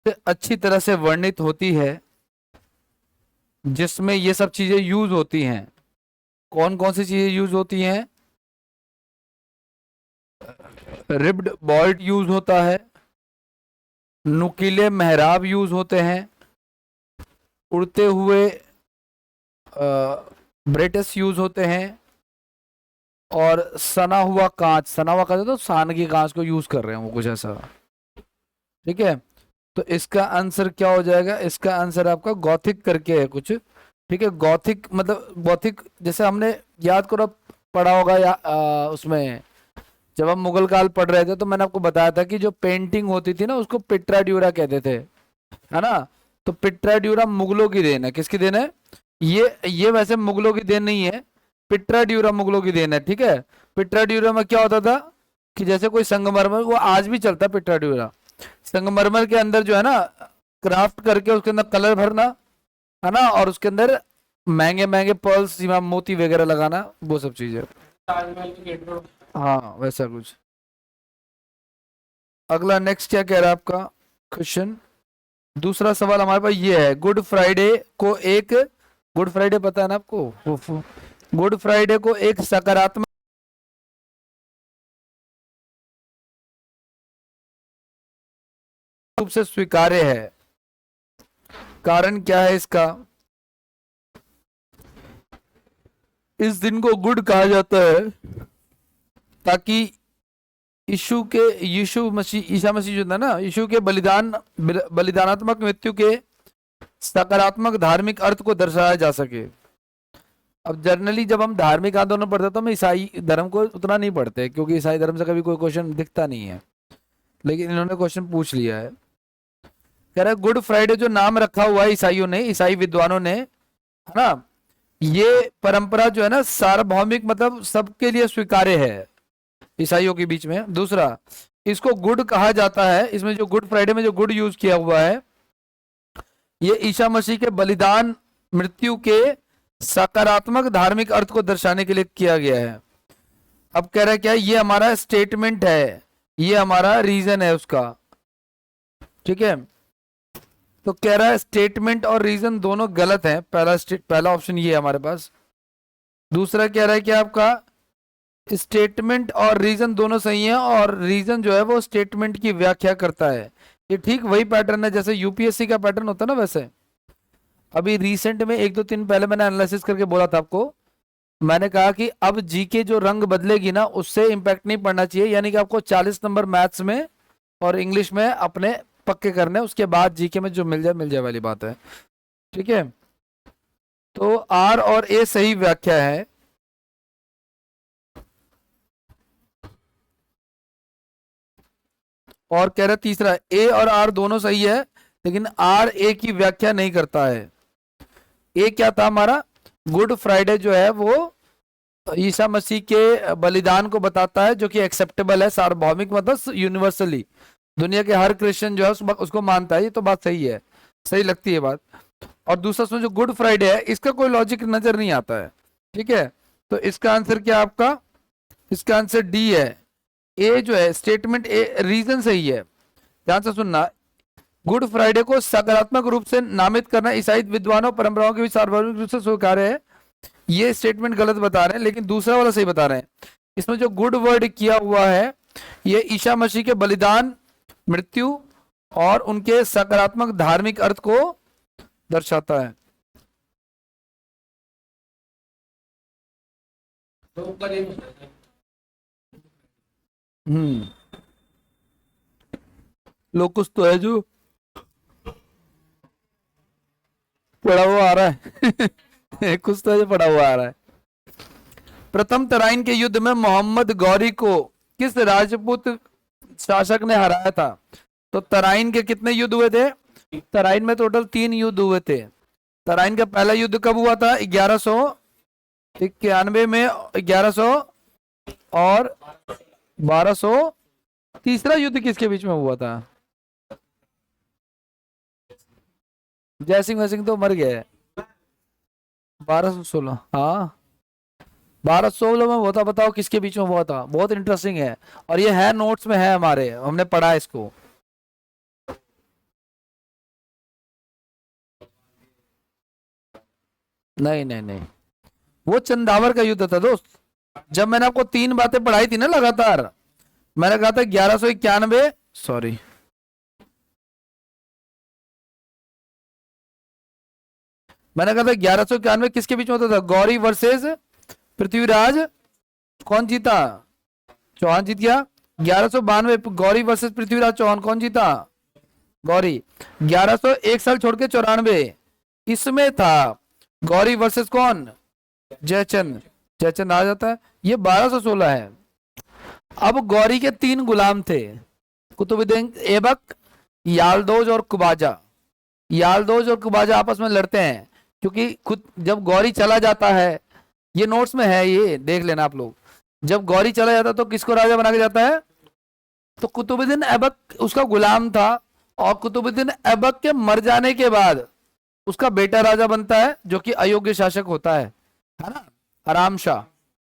अच्छी तरह से वर्णित होती है, जिसमें ये सब चीजें यूज होती हैं। कौन कौन सी चीजें यूज होती हैं? रिब्ड बॉल्ट यूज होता है, नुकीले मेहराब यूज होते हैं, उड़ते हुए ब्रेटस यूज होते हैं, और सना हुआ कांच, सना हुआ कांच तो सान की कांच को यूज कर रहे हैं वो, कुछ ऐसा। ठीक है, तो इसका आंसर क्या हो जाएगा? इसका आंसर आपका गॉथिक करके है कुछ। ठीक है, गॉथिक मतलब गॉथिक जैसे हमने याद करो, पढ़ा होगा या उसमें जब हम मुगल काल पढ़ रहे थे तो मैंने आपको बताया था कि जो पेंटिंग होती थी ना उसको पिट्रा ड्यूरा कहते थे, है ना? तो पिट्रा ड्यूरा मुगलों की देन है। किसकी देन है? ये वैसे मुगलों की देन नहीं है, पिट्रा ड्यूरा मुगलों की देन है। ठीक है, पिट्रा ड्यूरा में क्या होता था कि जैसे कोई संगमरमर, वो आज भी चलता है पिट्रा ड्यूरा, संगमरमर के अंदर जो है ना क्राफ्ट करके उसके अंदर कलर भरना, है ना, और उसके अंदर महंगे महंगे पर्ल्स या मोती वगैरह लगाना, वो सब चीजें। ताजमहल की गेट पर। हाँ वैसा कुछ। अगला नेक्स्ट क्या कह रहा है आपका क्वेश्चन? दूसरा सवाल हमारे पास ये है, गुड फ्राइडे को एक, गुड फ्राइडे पता है ना आपको? गुड फ्राइडे को एक सकारात्मक रूप से स्वीकार्य है। कारण क्या है इसका? इस दिन को गुड कहा जाता है ताकि यीशु मसीह, ईसा मसीह जो था ना, यीशु के बलिदानात्मक मृत्यु के सकारात्मक धार्मिक अर्थ को दर्शाया जा सके। अब जनरली जब हम धार्मिक आंदोलन पढ़ते हैं तो हम ईसाई धर्म को उतना नहीं पढ़ते, क्योंकि ईसाई धर्म से कभी कोई क्वेश्चन दिखता नहीं है, लेकिन इन्होंने क्वेश्चन पूछ लिया है। कह रहा है गुड फ्राइडे जो नाम रखा हुआ है ईसाइयों ने, ईसाई विद्वानों ने, है ना, ये परंपरा जो है ना सार्वभौमिक मतलब सबके लिए स्वीकार्य है ईसाइयों के बीच में। दूसरा, इसको गुड कहा जाता है, इसमें जो गुड फ्राइडे में जो गुड यूज किया हुआ है, ये ईसा मसीह के बलिदान मृत्यु के सकारात्मक धार्मिक अर्थ को दर्शाने के लिए किया गया है। अब कह रहा है क्या, ये हमारा स्टेटमेंट है, ये हमारा रीजन है उसका। ठीक है, तो कह रहा है स्टेटमेंट और रीजन दोनों गलत है, पहला ऑप्शन ये है हमारे पास। दूसरा कह रहा है कि आपका स्टेटमेंट और रीजन दोनों सही है, और रीजन जो है वो स्टेटमेंट की व्याख्या करता है। ये ठीक वही पैटर्न है जैसे यूपीएससी का पैटर्न होता है ना। वैसे अभी रिसेंट में एक दो दिन पहले मैंने एनालिसिस करके बोला था आपको, मैंने कहा कि अब जीके जो रंग बदलेगी ना उससे इंपैक्ट नहीं पड़ना चाहिए, यानी कि आपको 40 नंबर मैथ्स में और इंग्लिश में अपने पक्के करने, उसके बाद जीके में जो मिल जाए वाली बात है। ठीक है, तो आर और ए सही व्याख्या है। और कह रहे तीसरा, ए और आर दोनों सही है, लेकिन आर ए की व्याख्या नहीं करता है। ए क्या था हमारा? गुड फ्राइडे जो है वो ईसा मसीह के बलिदान को बताता है, जो कि एक्सेप्टेबल है, सार्वभौमिक मतलब यूनिवर्सली दुनिया के हर क्रिश्चियन जो है उसको मानता है। ये तो बात सही है, सही लगती है बात। और दूसरा उसमें जो गुड फ्राइडे है इसका कोई लॉजिक नजर नहीं आता है। ठीक है, तो इसका आंसर क्या आपका? इसका आंसर डी है। ए जो है स्टेटमेंट, ए रीजन सही है, ध्यान से सुनना। गुड फ्राइडे को सकारात्मक रूप से नामित करना ईसाई विद्वानों परंपराओं के बीच सार्वभौमिक रूप से स्वीकार्य है। ये स्टेटमेंट गलत बता रहे हैं, लेकिन दूसरा वाला सही बता रहे हैं। इसमें जो गुड वर्ड किया हुआ है ये ईसा मसीह के बलिदान मृत्यु और उनके सकारात्मक धार्मिक अर्थ को दर्शाता है। तो ऊपर ये पूछ रहे थे। लोग कुछ तो है जो पड़ा हुआ आ रहा है कुछ तो है जो पड़ा हुआ आ रहा है। प्रथम तराइन के युद्ध में मोहम्मद गौरी को किस राजपूत शासक ने हराया था? तो तराइन के कितने युद्ध हुए थे? तराइन में टोटल 3 युद्ध हुए थे। तराइन का पहला युद्ध कब हुआ था? 1191 में, 1100 और 1200। तीसरा युद्ध किसके बीच में हुआ था? जयसिंह वैसिंह तो मर गए। 1216, हाँ 1216 में हुआ था। बताओ किसके बीच में हुआ था? बहुत इंटरेस्टिंग है, और ये है नोट्स में है हमारे, हमने पढ़ा है इसको। नहीं नहीं नहीं, वो चंदावर का युद्ध था दोस्त। जब मैंने आपको 3 बातें पढ़ाई थी ना लगातार, मैंने कहा था 1191, सॉरी, मैंने कहा था 1191 किसके बीच में होता था? गौरी वर्सेस पृथ्वीराज। कौन जीता? चौहान जीत गया। 1192 गौरी वर्सेस पृथ्वीराज चौहान, कौन जीता? गौरी। 1101 साल छोड़ के 94, इसमें था गौरी वर्सेस कौन? जयचंद। जयचंद आ जाता है। ये 1216 है। अब गौरी के 3 गुलाम थे, कुतुबुद्दीन ऐबक, यालदोज और कुबाजा। यालदोज और कुबाजा आपस में लड़ते हैं, क्योंकि खुद जब गौरी चला जाता है, ये नोट्स में है, ये देख लेना आप लोग। जब गौरी चला जाता है तो किसको राजा बना के जाता है? तो कुतुबुद्दीन ऐबक उसका गुलाम था, और कुतुबुद्दीन ऐबक के मर जाने के बाद उसका बेटा राजा बनता है, जो कि अयोग्य शासक होता है ना, आराम शाह।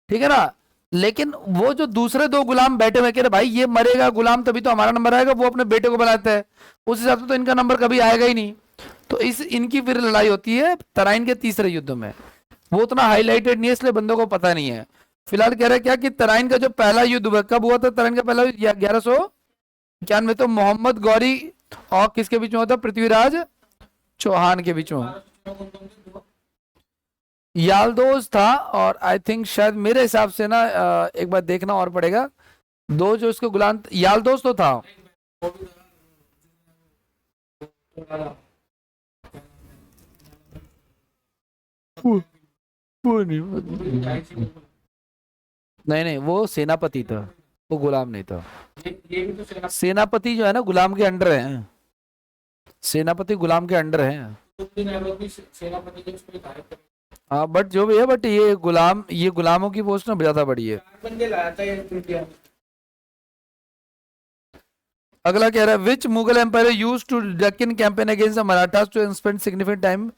ठीक है ना। लेकिन वो जो दूसरे 2 गुलाम बैठे हुए, कह रहे भाई ये मरेगा गुलाम तभी तो हमारा नंबर आएगा, वो अपने बेटे को बनाते हैं, उस हिसाब से तो इनका नंबर कभी आएगा ही नहीं। तो इनकी फिर लड़ाई होती है तराइन के तीसरे युद्ध में। वो उतना हाईलाइटेड नहीं है, इसलिए बंदों को पता नहीं है। फिलहाल कह रहे क्या कि तराइन का जो पहला युद्ध हुआ, कब हुआ था तराइन का पहला युद्ध? 1191 तो मोहम्मद गौरी और किसके बीच में होता? पृथ्वीराज चौहान के बीच में। यालदोज था, और आई थिंक शायद मेरे हिसाब से ना, एक बार देखना और पड़ेगा, 2 जो इसके गुलाम, यालदोज तो था। वो नहीं, नहीं नहीं, वो सेनापति था, वो गुलाम नहीं था। ये भी तो सेनापति जो है ना गुलाम के अंडर है, सेनापति गुलाम के अंडर है। सेनापति के उसमें था। हाँ बट जो भी है, बट ये गुलामों की पोस्ट ना ज्यादा बड़ी है। बंदे लाया था ये इंडिया। अगला कह रहा है which Mughal empire used to Deccan campaign against the Marathas to spend significant time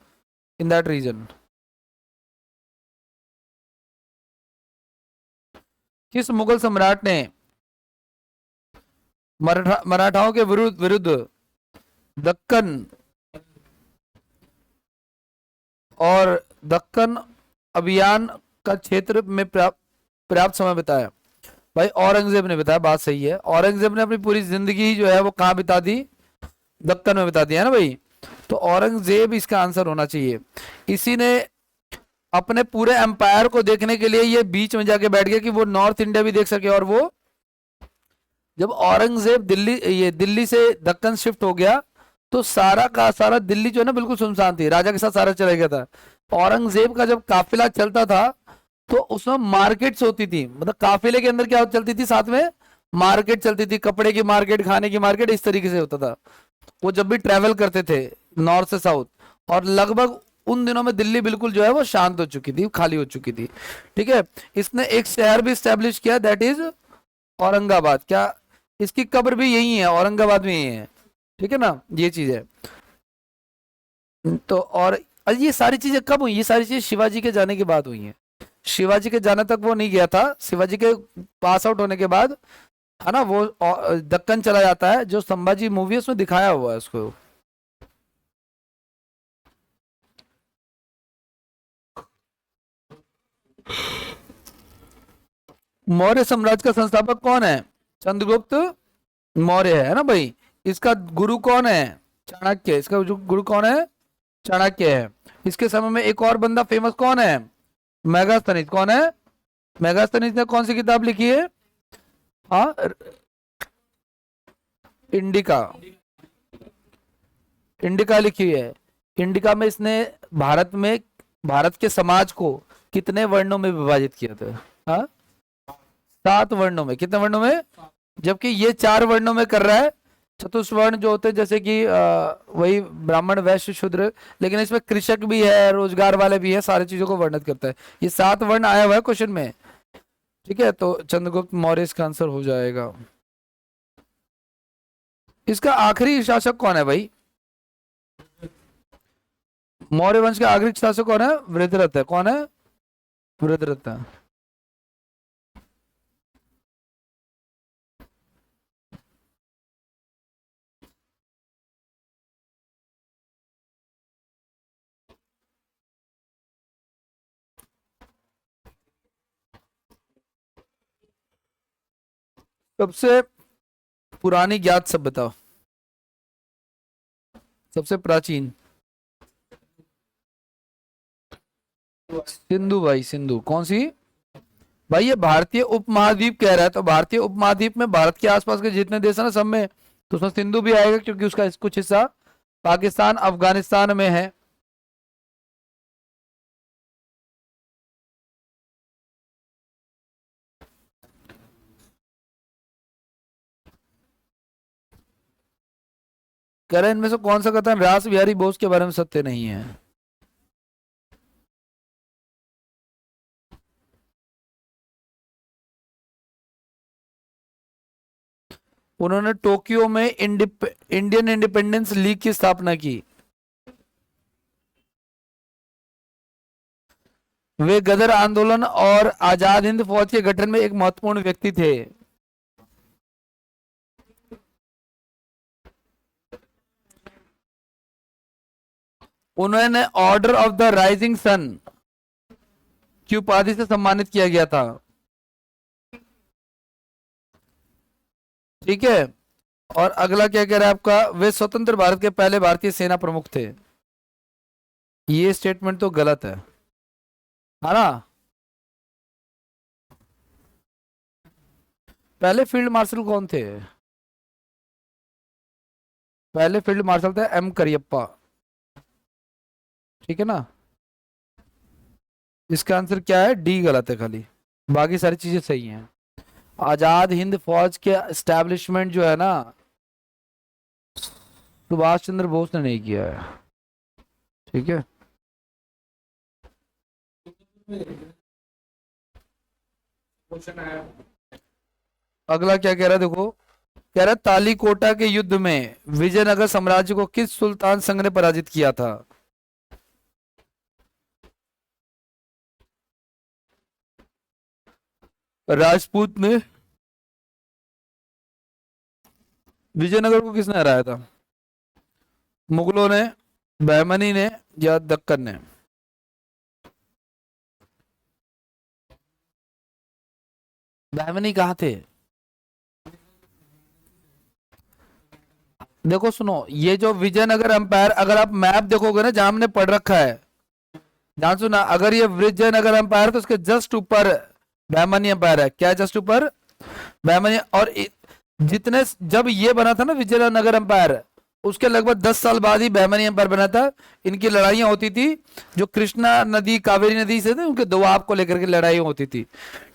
in that region. किस मुगल सम्राट ने मराठाओं के विरुद्ध विरुद्ध दक्कन और दक्कन अभियान का क्षेत्र में पर्याप्त समय बिताया? भाई औरंगजेब ने बिताया, बात सही है। औरंगजेब ने अपनी पूरी जिंदगी जो है वो कहाँ बिता दी? दक्कन में बिता दी, है ना भाई। तो औरंगजेब इसका आंसर होना चाहिए। इसी ने अपने पूरे एम्पायर को देखने के लिए ये बीच में जाके बैठ गया कि वो नॉर्थ इंडिया भी देख सके। और वो जब औरंगजेब दिल्ली से दक्कन शिफ्ट हो गया, तो सारा का सारा दिल्ली जो है ना बिल्कुल सुनसान थी, राजा के साथ सारा चला गया था। औरंगजेब का जब काफिला चलता था, तो उसमें मार्केट्स होती थी, मतलब काफिले के अंदर क्या चलती थी? साथ में मार्केट चलती थी, कपड़े की मार्केट, खाने की मार्केट, इस तरीके से होता था। वो जब भी ट्रेवल करते थे नॉर्थ से साउथ, और लगभग उन दिनों में दिल्ली बिल्कुल जो है वो शांत हो चुकी थी, खाली हो चुकी थी। ठीक है। इसने एक शहर भी स्टैब्लिश किया, दैट इज औरंगाबाद। क्या इसकी कब्र भी यही है? औरंगाबाद में यही है। ठीक है ना, ये चीज है। तो और ये सारी चीजें कब हुई? ये सारी चीजें शिवाजी के जाने के बाद हुई हैं। शिवाजी के जाने तक वो नहीं गया था। शिवाजी के पास आउट होने के बाद, है ना, वो दक्कन चला जाता है। जो संभाजी मूवी है उसमें दिखाया हुआ है उसको। मौर्य साम्राज्य का संस्थापक कौन है? चंद्रगुप्त मौर्य है ना भाई। इसका गुरु कौन है? चाणक्य। इसका गुरु कौन है? चाणक्य है। इसके समय में एक और बंदा फेमस कौन है? मेगास्थनीज। कौन है? मेगास्थनीज ने कौन सी किताब लिखी है? हाँ, इंडिका। इंडिका लिखी है। इंडिका में इसने भारत के समाज को कितने वर्णों में विभाजित किया था? हाँ, 7 वर्णों में। कितने वर्णों में? जबकि ये 4 वर्णों में कर रहा है। चतुष्वर्ण जो होते हैं, जैसे कि वही ब्राह्मण वैश्य शूद्र, लेकिन इसमें कृषक भी है, रोजगार वाले भी है, सारी चीजों को वर्णित करता है। ये 7 वर्ण आया हुआ है क्वेश्चन में। ठीक है, तो चंद्रगुप्त मौर्य इसका आंसर हो जाएगा। इसका आखिरी शासक कौन है भाई? मौर्य वंश का आखिरी शासक कौन है? वृद्धरथ है। कौन है? वृद्धरथ है। सबसे पुरानी ज्ञात सभ्यता, सबसे प्राचीन। सिंधु भाई, सिंधु। कौन सी? भाई ये भारतीय उपमहाद्वीप कह रहा है, तो भारतीय उपमहाद्वीप में भारत के आसपास के जितने देश है ना सब में, तो उसमें सिंधु भी आएगा क्योंकि उसका कुछ हिस्सा पाकिस्तान अफगानिस्तान में है। कह रहे हैं इनमें से कौन सा कथन रास बिहारी बोस के बारे में सत्य नहीं है? उन्होंने टोक्यो में इंडियन इंडिपेंडेंस लीग की स्थापना की। वे गदर आंदोलन और आजाद हिंद फौज के गठन में एक महत्वपूर्ण व्यक्ति थे। उन्होंने Order of the Rising Sun की उपाधि से सम्मानित किया गया था। ठीक है। और अगला क्या कह रहा है आपका? वे स्वतंत्र भारत के पहले भारतीय सेना प्रमुख थे। ये स्टेटमेंट तो गलत है ना? पहले फील्ड मार्शल कौन थे? पहले फील्ड मार्शल थे एम करियप्पा। ठीक है ना? इसका आंसर क्या है? डी गलत है खाली, बाकी सारी चीजें सही हैं। आजाद हिंद फौज के एस्टेब्लिशमेंट जो है ना, सुभाष चंद्र बोस ने नहीं किया है। ठीक है। क्वेश्चन आया। अगला क्या कह रहा है देखो, कह रहा है तालीकोटा के युद्ध में विजयनगर साम्राज्य को किस सुल्तान संघ ने पराजित किया था? राजपूत ने। विजयनगर को किसने हराया था? मुगलों ने, बहमनी ने, या दक्कन ने? बहमनी कहाँ थे? देखो सुनो, ये जो विजयनगर एम्पायर, अगर आप मैप देखोगे ना जहां हमने पढ़ रखा है, ध्यान सुना, अगर ये विजयनगर एम्पायर तो उसके जस्ट ऊपर बहमनी एम्पायर है। क्या जस्ट ऊपर? बहमनी। और जितने, जब ये बना था ना विजयनगर एम्पायर, उसके लगभग 10 साल बाद ही बहमनी एम्पायर बना था। इनकी लड़ाइयां होती थी जो कृष्णा नदी कावेरी नदी से थे, उनके दोआब को लेकर के लड़ाई होती थी।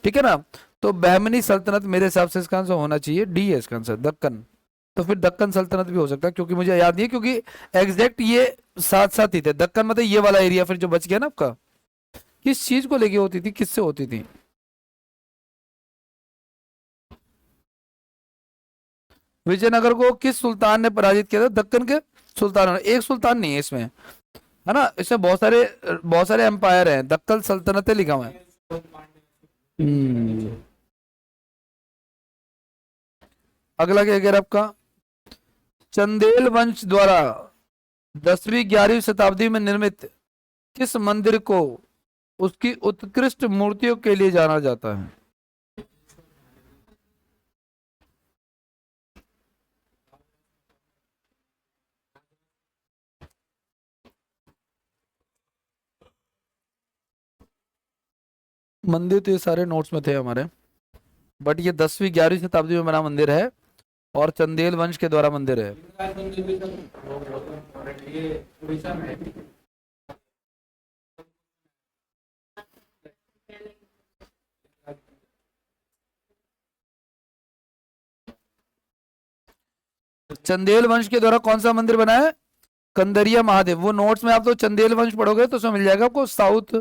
ठीक है ना? तो बहमनी सल्तनत मेरे हिसाब से इसका आंसर होना चाहिए डी है इसका आंसर, दक्कन। तो फिर दक्कन सल्तनत भी हो सकता है, क्योंकि मुझे याद नहीं है, क्योंकि एग्जैक्ट ये साथ साथ ही थे। दक्कन मतलब ये वाला एरिया फिर जो बच गया ना आपका, किस चीज को लेके होती थी, किससे होती थी? विजयनगर को किस सुल्तान ने पराजित किया था? दक्कन के सुल्तानों ने। एक सुल्तान नहीं है इसमें, है ना? इसमें बहुत सारे एम्पायर हैं, दक्कन सल्तनतें लिखा हुआ है। हम्म। अगला क्या कह रहा है आपका? चंदेल वंश द्वारा 10वीं-11वीं शताब्दी में निर्मित किस मंदिर को उसकी उत्कृष्ट मूर्तियों के लिए जाना जाता है? मंदिर तो ये सारे नोट्स में थे हमारे, बट ये 10वीं-11वीं शताब्दी में बना मंदिर है और चंदेल वंश के द्वारा मंदिर है। ये उड़ीसा में है। चंदेल वंश के द्वारा कौन सा मंदिर बना है? कंदरिया महादेव। वो नोट्स में आप तो चंदेल वंश पढ़ोगे तो उसमें मिल जाएगा आपको, साउथ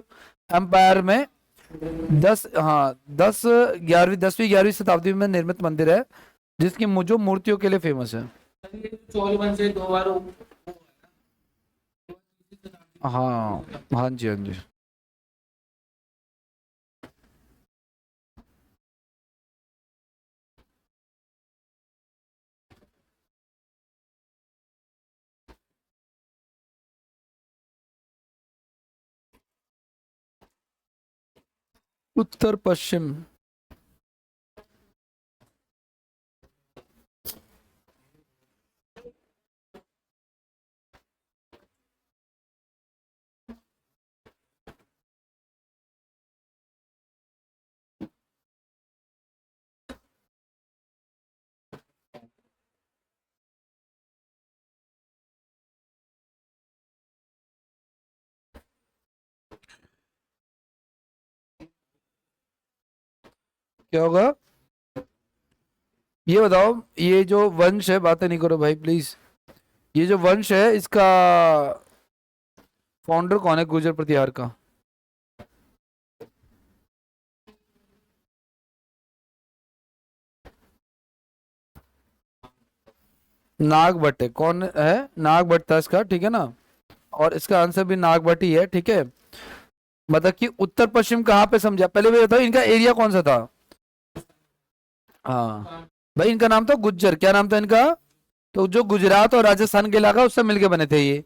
एम्पायर में 10वीं 11वीं शताब्दी में निर्मित मंदिर है, जिसकी जो मूर्तियों के लिए फेमस है। चोल वंश से 2 बार हाँ हाँ जी, हाँ जी। उत्तर पश्चिम क्या होगा? ये बताओ, ये जो वंश है, बातें नहीं करो भाई प्लीज, ये जो वंश है इसका फाउंडर कौन है गुर्जर प्रतिहार का? नागभट्ट है। कौन है? नागभट्ट था इसका, ठीक है ना? और इसका आंसर भी नागभट्ट ही है, ठीक है। मतलब कि उत्तर पश्चिम कहाँ पे समझा, पहले भी बताओ इनका एरिया कौन सा था? हाँ भाई, इनका नाम था गुज्जर। क्या नाम था इनका? तो जो गुजरात और राजस्थान के इलाका उससे मिलके बने थे ये।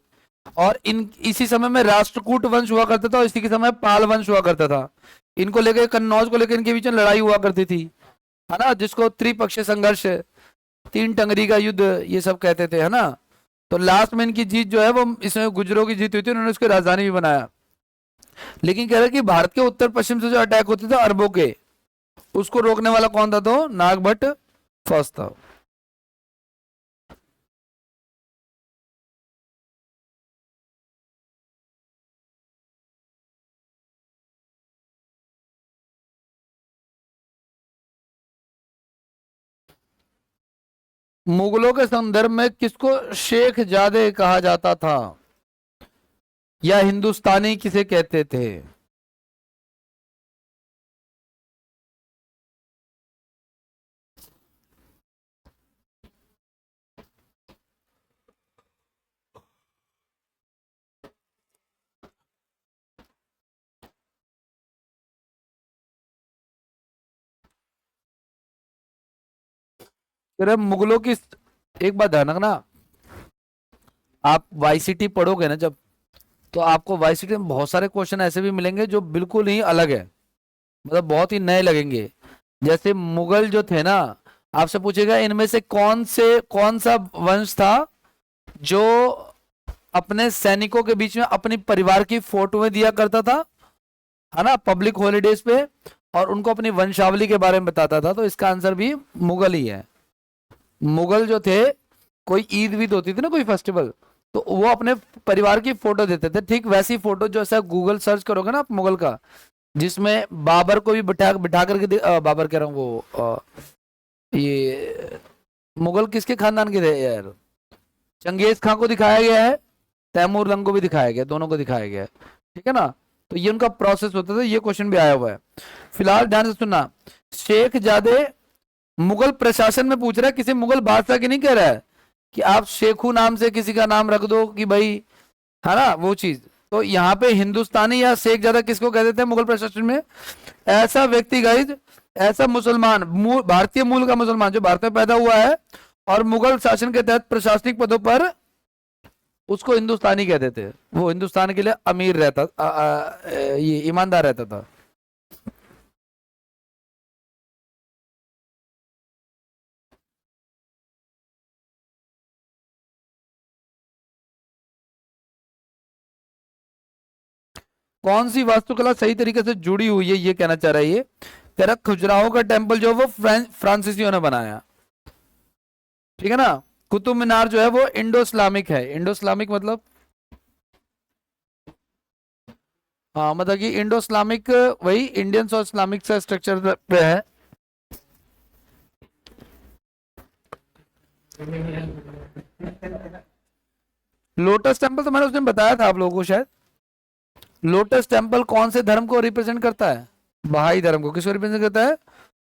और इन इसी समय में राष्ट्रकूट वंश हुआ करता था और इसी के समय पाल वंश हुआ करता था। इनको लेकर, कन्नौज को लेकर इनके बीच में लड़ाई हुआ करती थी, है ना, जिसको त्रिपक्षीय संघर्ष, तीन टंगरी का युद्ध ये सब कहते थे, है ना। तो लास्ट में इनकी जीत जो है वो, इसमें गुजरों की जीत हुई थी, उन्होंने उसकी राजधानी भी बनाया। लेकिन कह रहे कि भारत के उत्तर पश्चिम से जो अटैक होते थे अरबों के, उसको रोकने वाला कौन था? तो नागभट्ट फर्स्ट था। मुगलों के संदर्भ में किसको शेख जादे कहा जाता था, या हिंदुस्तानी किसे कहते थे? अरे मुगलों की, एक बात ध्यान रखना, आप वाईसीटी पढ़ोगे ना जब, तो आपको वाईसीटी में बहुत सारे क्वेश्चन ऐसे भी मिलेंगे जो बिल्कुल ही अलग है, मतलब बहुत ही नए लगेंगे। जैसे मुगल जो थे ना, आपसे पूछेगा इनमें से कौन सा वंश था जो अपने सैनिकों के बीच में अपनी परिवार की फोटोएं दिया करता था, है ना, पब्लिक हॉलीडेज पे, और उनको अपनी वंशावली के बारे में बताता था। तो इसका आंसर भी मुगल ही है। मुगल जो थे, कोई ईद वीद होती थी ना, कोई फेस्टिवल, तो वो अपने परिवार की फोटो देते थे। ठीक वैसी फोटो जो ऐसा गूगल सर्च करोगे ना आप मुगल का, जिसमें बाबर को भी बिठा बिठा करके बाबर कह रहा हूँ, वो ये मुगल किसके खानदान के थे यार, चंगेज खां को दिखाया गया है, तैमूर लंग को भी दिखाया गया, दोनों को दिखाया गया है, ठीक है ना। तो ये उनका प्रोसेस होता था, ये क्वेश्चन भी आया हुआ है। फिलहाल ध्यान से सुनना, शेख जादे मुगल प्रशासन में पूछ रहा है, किसी मुगल बादशाह की नहीं कह रहा है कि आप शेखू नाम से किसी का नाम रख दो कि भाई, है ना, वो चीज। तो यहाँ पे हिंदुस्तानी या शेख जादा किसको कहते थे मुगल प्रशासन में? ऐसा व्यक्ति गाइज, ऐसा मुसलमान, भारतीय मूल का मुसलमान जो भारत में पैदा हुआ है और मुगल शासन के तहत प्रशासनिक पदों पर, उसको हिंदुस्तानी कहते थे। वो हिंदुस्तान के लिए अमीर रहता, ये ईमानदार रहता था। कौन सी वास्तुकला सही तरीके से जुड़ी हुई है, ये कहना चाह रहा है ये। कह रहा खजुराहो का टेम्पल जो वो फ्रांसीसियों ने बनाया, ठीक है ना। कुतुब मीनार जो है वो इंडो इस्लामिक है। इंडो इस्लामिक मतलब, हाँ मतलब कि इंडो इस्लामिक वही इंडियंस और इस्लामिक से स्ट्रक्चर पे है। लोटस टेम्पल तो मैंने उस दिन बताया था आप लोगों को शायद। लोटस टेम्पल कौन से धर्म को रिप्रेजेंट करता है? बहाई धर्म को। किसको रिप्रेजेंट करता है?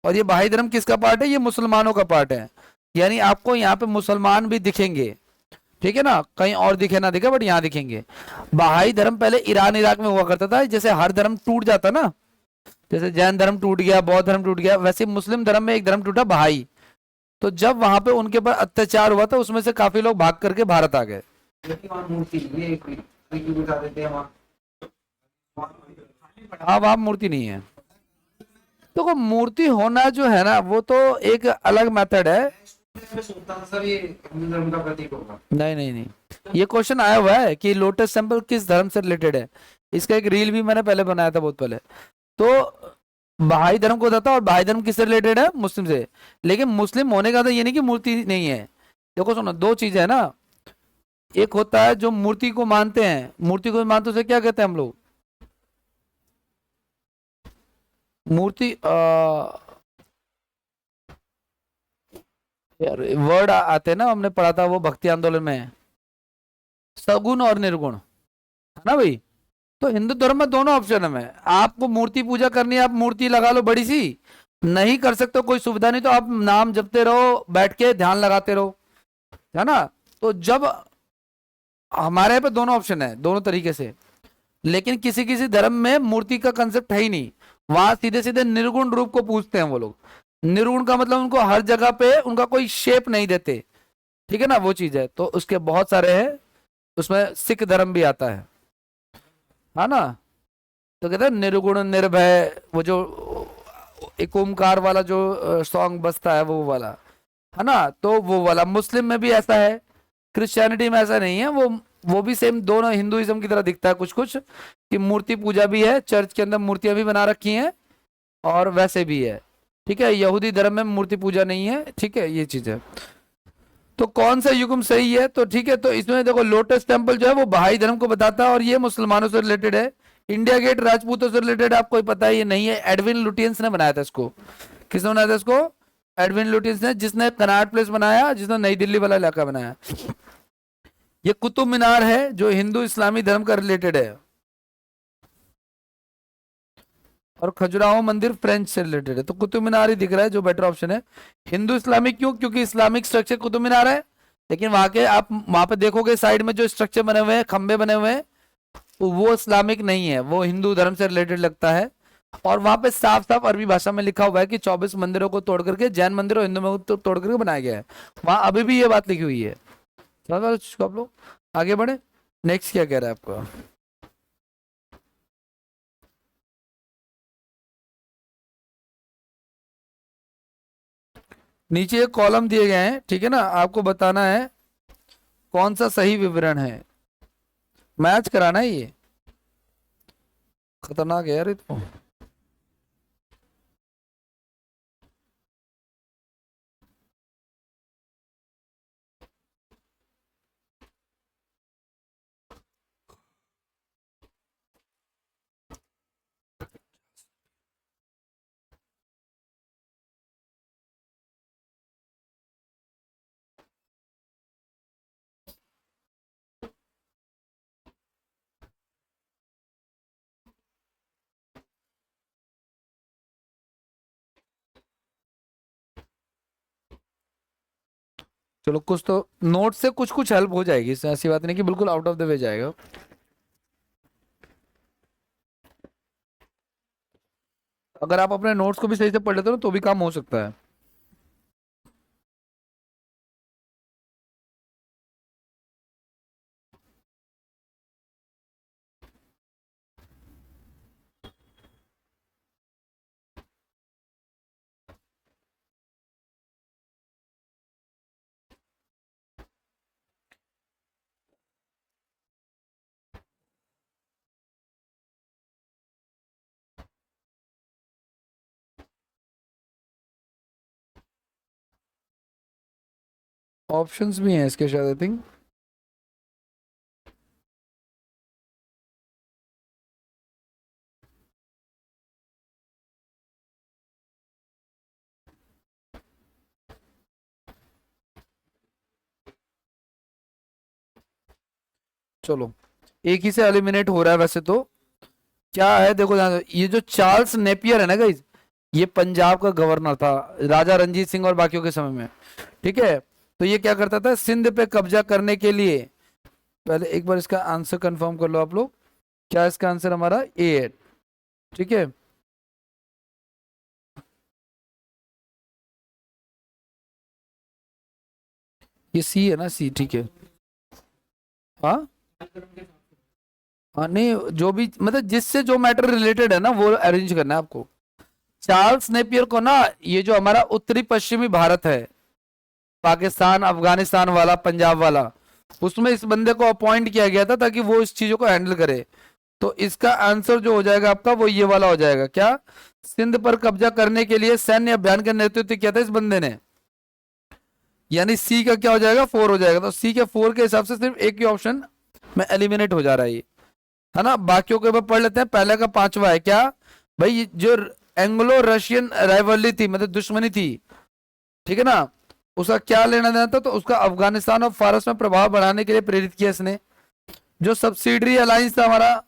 और ये बहाई धर्म किसका पार्ट है? ये मुसलमानों का पार्ट है। यानी आपको यहाँ पे मुसलमान भी दिखेंगे, ठीक है ना, कहीं और दिखे ना दिखे बट यहाँ दिखेंगे। बहाई धर्म पहले ईरान इराक में हुआ करता था, जैसे हर धर्म टूट जाता ना, जैसे जैन धर्म टूट गया, बौद्ध धर्म टूट गया, वैसे मुस्लिम धर्म में एक धर्म टूटा, बहाई। तो जब वहां पे उनके ऊपर अत्याचार हुआ था, उसमें से काफी लोग भाग करके भारत आ गए। वहाँ मूर्ति ये कोई बता देते हैं वहाँ। हाँ वहां मूर्ति नहीं है। तो वो मूर्ति होना जो है ना, वो तो एक अलग मेथड है। मैं सोचता हूँ सर ये हिंदू धर्म का प्रतीक होगा। नहीं नहीं नहीं, ये क्वेश्चन आया हुआ है कि लोटस टेम्पल किस धर्म से रिलेटेड है। इसका एक रील भी मैंने पहले बनाया था, बहुत पहले। तो बहाई धर्म को बताता, और बहाई धर्म किससे रिलेटेड है? मुस्लिम से। लेकिन मुस्लिम होने का तो ये नहीं कि मूर्ति नहीं है। देखो सुनो, दो चीजें है ना, एक होता है जो मूर्ति को मानते हैं, मूर्ति को मानते उसे क्या कहते हैं हम लोग? मूर्ति यार वर्ड आते हैं ना, हमने पढ़ा था वो भक्ति आंदोलन में, सगुण और निर्गुण, है ना भाई। तो हिंदू धर्म में दोनों ऑप्शन है। आपको मूर्ति पूजा करनी है, आप मूर्ति लगा लो बड़ी सी, नहीं कर सकते कोई सुविधा नहीं तो आप नाम जपते रहो, बैठ के ध्यान लगाते रहो, है ना। तो जब हमारे यहाँ पे दोनों ऑप्शन है, दोनों तरीके से। लेकिन किसी किसी धर्म में मूर्ति का कंसेप्ट है ही नहीं, वहां सीधे सीधे निर्गुण रूप को पूजते हैं वो लोग। निर्गुण का मतलब उनको हर जगह पे उनका कोई शेप नहीं देते, ठीक है ना, वो चीज है। तो उसके बहुत सारे हैं, उसमें सिख धर्म भी आता है ना। तो कहते हैं निर्गुण निर्भय, वो जो एक ओमकार वाला जो सॉन्ग बजता है वो वाला, है ना। तो वो वाला मुस्लिम में भी ऐसा है, क्रिश्चियनिटी में ऐसा नहीं है। वो भी सेम दोनों हिंदुइज्म की तरह दिखता है कुछ कुछ, कि मूर्ति पूजा भी है, चर्च के अंदर मूर्तियां भी बना रखी हैं, और वैसे भी है, ठीक है। यहूदी धर्म में मूर्ति पूजा नहीं है, ठीक है, ये चीज है। तो कौन सा युग्म सही है, तो ठीक है। तो इसमें देखो लोटस टेम्पल जो है वो बहाई धर्म को बताता है, और ये मुसलमानों से रिलेटेड है। इंडिया गेट राजपूतों से रिलेटेड आपको ही पता है, ये नहीं है। एडविन लुटियंस ने बनाया था इसको। किसने बनाया था इसको? एडविन लुटियंस ने, जिसने कनाट प्लेस बनाया, जिसने नई दिल्ली वाला इलाका बनाया। ये कुतुब मीनार है जो हिंदू इस्लामी धर्म का रिलेटेड है, और खजुराहो मंदिर फ्रेंच से रिलेटेड है। तो कुतुब मीनार ही दिख रहा है जो बेटर ऑप्शन है। हिंदू इस्लामिक क्यों? क्योंकि इस्लामिक स्ट्रक्चर कुतुब मीनार है, लेकिन वहां के आप वहां पे देखोगे साइड में जो स्ट्रक्चर बने हुए हैं, खंबे बने हुए हैं, वो इस्लामिक नहीं है, वो हिंदू धर्म से रिलेटेड लगता है। और वहां पे साफ साफ अरबी भाषा में लिखा हुआ है कि 24 मंदिरों को तोड़ करके जैन मंदिर और हिंदू मंदिर तोड़ करके बनाया गया है। वहां अभी भी ये बात लिखी हुई है। चलो आप लोग आगे बढ़े। नेक्स्ट क्या कह रहा है आपको? नीचे एक कॉलम दिए गए हैं, ठीक है ना, आपको बताना है कौन सा सही विवरण है। मैच कराना है, ये खतरनाक है यार ये तो। चलो कुछ तो नोट से कुछ कुछ हेल्प हो जाएगी, इससे ऐसी बात नहीं कि बिल्कुल आउट ऑफ द वे जाएगा। अगर आप अपने नोट्स को भी सही से पढ़ लेते हो ना, तो भी काम हो सकता है। ऑप्शंस भी हैं इसके शायद, आई थिंक। चलो एक ही से एलिमिनेट हो रहा है वैसे तो। क्या है देखो ध्यान से, ये जो चार्ल्स नेपियर है ना गाइस, ये पंजाब का गवर्नर था राजा रणजीत सिंह और बाकियों के समय में, ठीक है। तो ये क्या करता था, सिंध पे कब्जा करने के लिए। पहले एक बार इसका आंसर कंफर्म कर लो आप लोग। क्या इसका आंसर हमारा ए है, ठीक है। ये सी है ना, सी, ठीक है। हाँ हाँ, नहीं जो भी मतलब जिससे जो मैटर रिलेटेड है ना वो अरेंज करना है आपको। चार्ल्स नेपियर को ना, ये जो हमारा उत्तरी पश्चिमी भारत है, पाकिस्तान अफगानिस्तान वाला पंजाब वाला, उसमें इस बंदे को अपॉइंट किया गया था ताकि वो इस चीजों को हैंडल करे। तो इसका आंसर जो हो जाएगा आपका वो ये वाला हो जाएगा। क्या? सिंध पर कब्जा करने के लिए सैन्य अभियान का नेतृत्व किया था इस बंदे ने। यानी सी का क्या हो जाएगा, 4 हो जाएगा। तो सी के 4 के हिसाब से सिर्फ एक ही ऑप्शन में एलिमिनेट हो जा रहा है ये, है ना। बाकियों के ऊपर पढ़ लेते हैं। पहले का 5वां है क्या भाई, जो एंग्लो रशियन राइवलरी थी, मतलब दुश्मनी थी, ठीक है ना, उसका क्या लेना देना था, तो उसका अफगानिस्तान और फारस में प्रभाव बढ़ाने के लिए प्रेरित किया इसने। जो सब्सिडरी अलायंस था हमारा,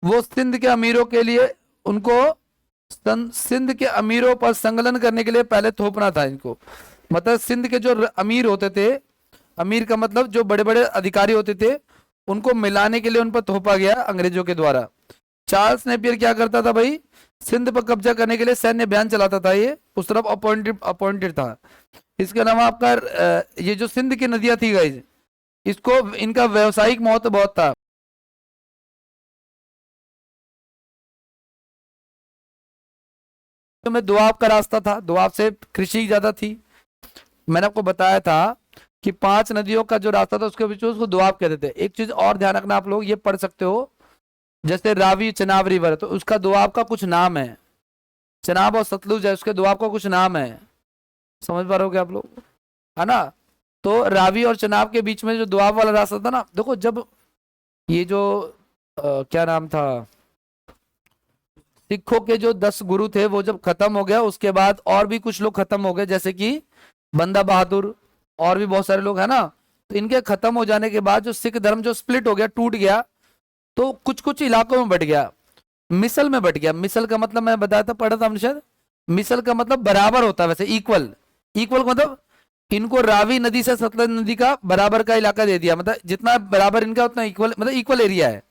वो सिंध के अमीरों के लिए, उनको सिंध के अमीरों पर संकलन करने के लिए पहले थोपना था इनको। मतलब सिंध के जो अमीर होते थे, अमीर का मतलब जो बड़े बड़े अधिकारी होते थे, उनको मिलाने के लिए उन पर थोपा गया अंग्रेजों के द्वारा। चार्ल्स नेपियर क्या करता था भाई, सिंध पर कब्जा करने के लिए सैन्य अभियान चलाता था, ये उस तरफ अपॉइंटेड अपॉइंटेड था। इसके अलावा आपका ये जो सिंध की नदियां थी गाइज, इसको इनका व्यवसायिक महत्व बहुत था। तो में दुआब का रास्ता था, दुआब से कृषि ज्यादा थी। मैंने आपको बताया था कि 5 नदियों का जो रास्ता था उसके बीच में उसको दुआब कहते थे। एक चीज और ध्यान रखना, आप लोग ये पढ़ सकते हो, जैसे रावी चनाब रिवर, तो उसका दुआब का कुछ नाम है। चनाब और सतलुज है, उसके दुआब का कुछ नाम है। समझ पा रहे हो आप लोग, है ना। तो रावी और चनाब के बीच में जो दुआब वाला रास्ता था ना, देखो जब ये जो क्या नाम था, सिखों के जो 10 गुरु थे वो जब खत्म हो गया, उसके बाद और भी कुछ लोग खत्म हो गए, जैसे कि बंदा बहादुर और भी बहुत सारे लोग है ना। तो इनके खत्म हो जाने के बाद जो सिख धर्म जो स्प्लिट हो गया, टूट गया, तो कुछ कुछ इलाकों में बट गया, मिसल में बट गया। मिसल का मतलब मैं बताया था, पढ़ा था हमने शायद। मिसल का मतलब बराबर होता है, वैसे इक्वल। इक्वल मतलब इनको रावी नदी से सतलज नदी का बराबर का इलाका दे दिया, मतलब जितना बराबर इनका उतना इक्वल, मतलब इक्वल एरिया है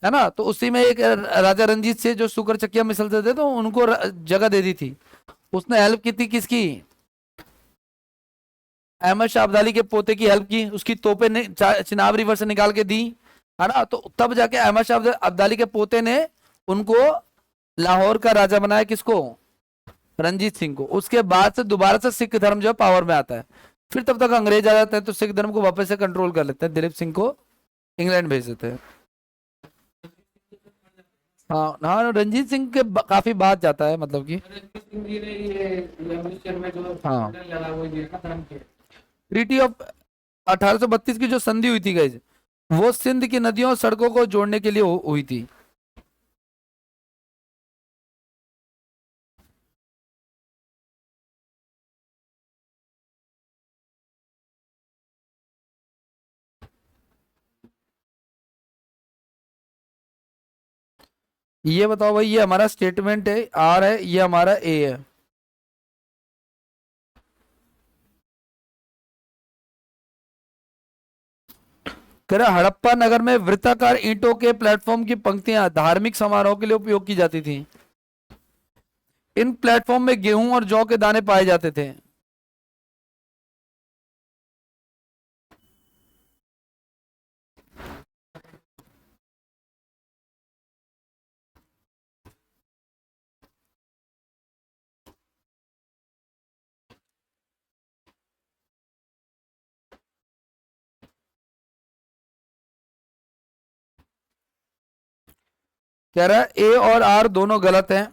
ना। तो उसी में एक राजा रंजीत से जो सुकर चकिया मिसलते थे, तो उनको जगह दे दी थी। उसने हेल्प की थी किसकी, अहमद शाह अब्दाली के पोते की हेल्प की, उसकी तोपें ने चिनाब रिवर से निकाल के दी, है ना। तो तब जाके अहमद शाह अब्दाली के पोते ने उनको लाहौर का राजा बनाया, किसको, रंजीत सिंह को। उसके बाद से दोबारा से सिख धर्म जो है पावर में आता है। फिर तब तक अंग्रेज आ जाते हैं, तो सिख धर्म को वापस से कंट्रोल कर लेते हैं, दिलीप सिंह को इंग्लैंड भेज देते हैं। हाँ हाँ, रंजीत सिंह के काफी बाद जाता है, मतलब कि हाँ। ट्रीटी ऑफ 1832 की जो संधि हुई थी गाइज, वो सिंध की नदियों और सड़कों को जोड़ने के लिए हुई थी। ये बताओ भाई, ये हमारा स्टेटमेंट है आर है, ये हमारा ए है। कह रहा हड़प्पा नगर में वृत्ताकार ईंटों के प्लेटफॉर्म की पंक्तियां धार्मिक समारोह के लिए उपयोग की जाती थी। इन प्लेटफॉर्म में गेहूं और जौ के दाने पाए जाते थे। कह रहा है ए और आर दोनों गलत हैं।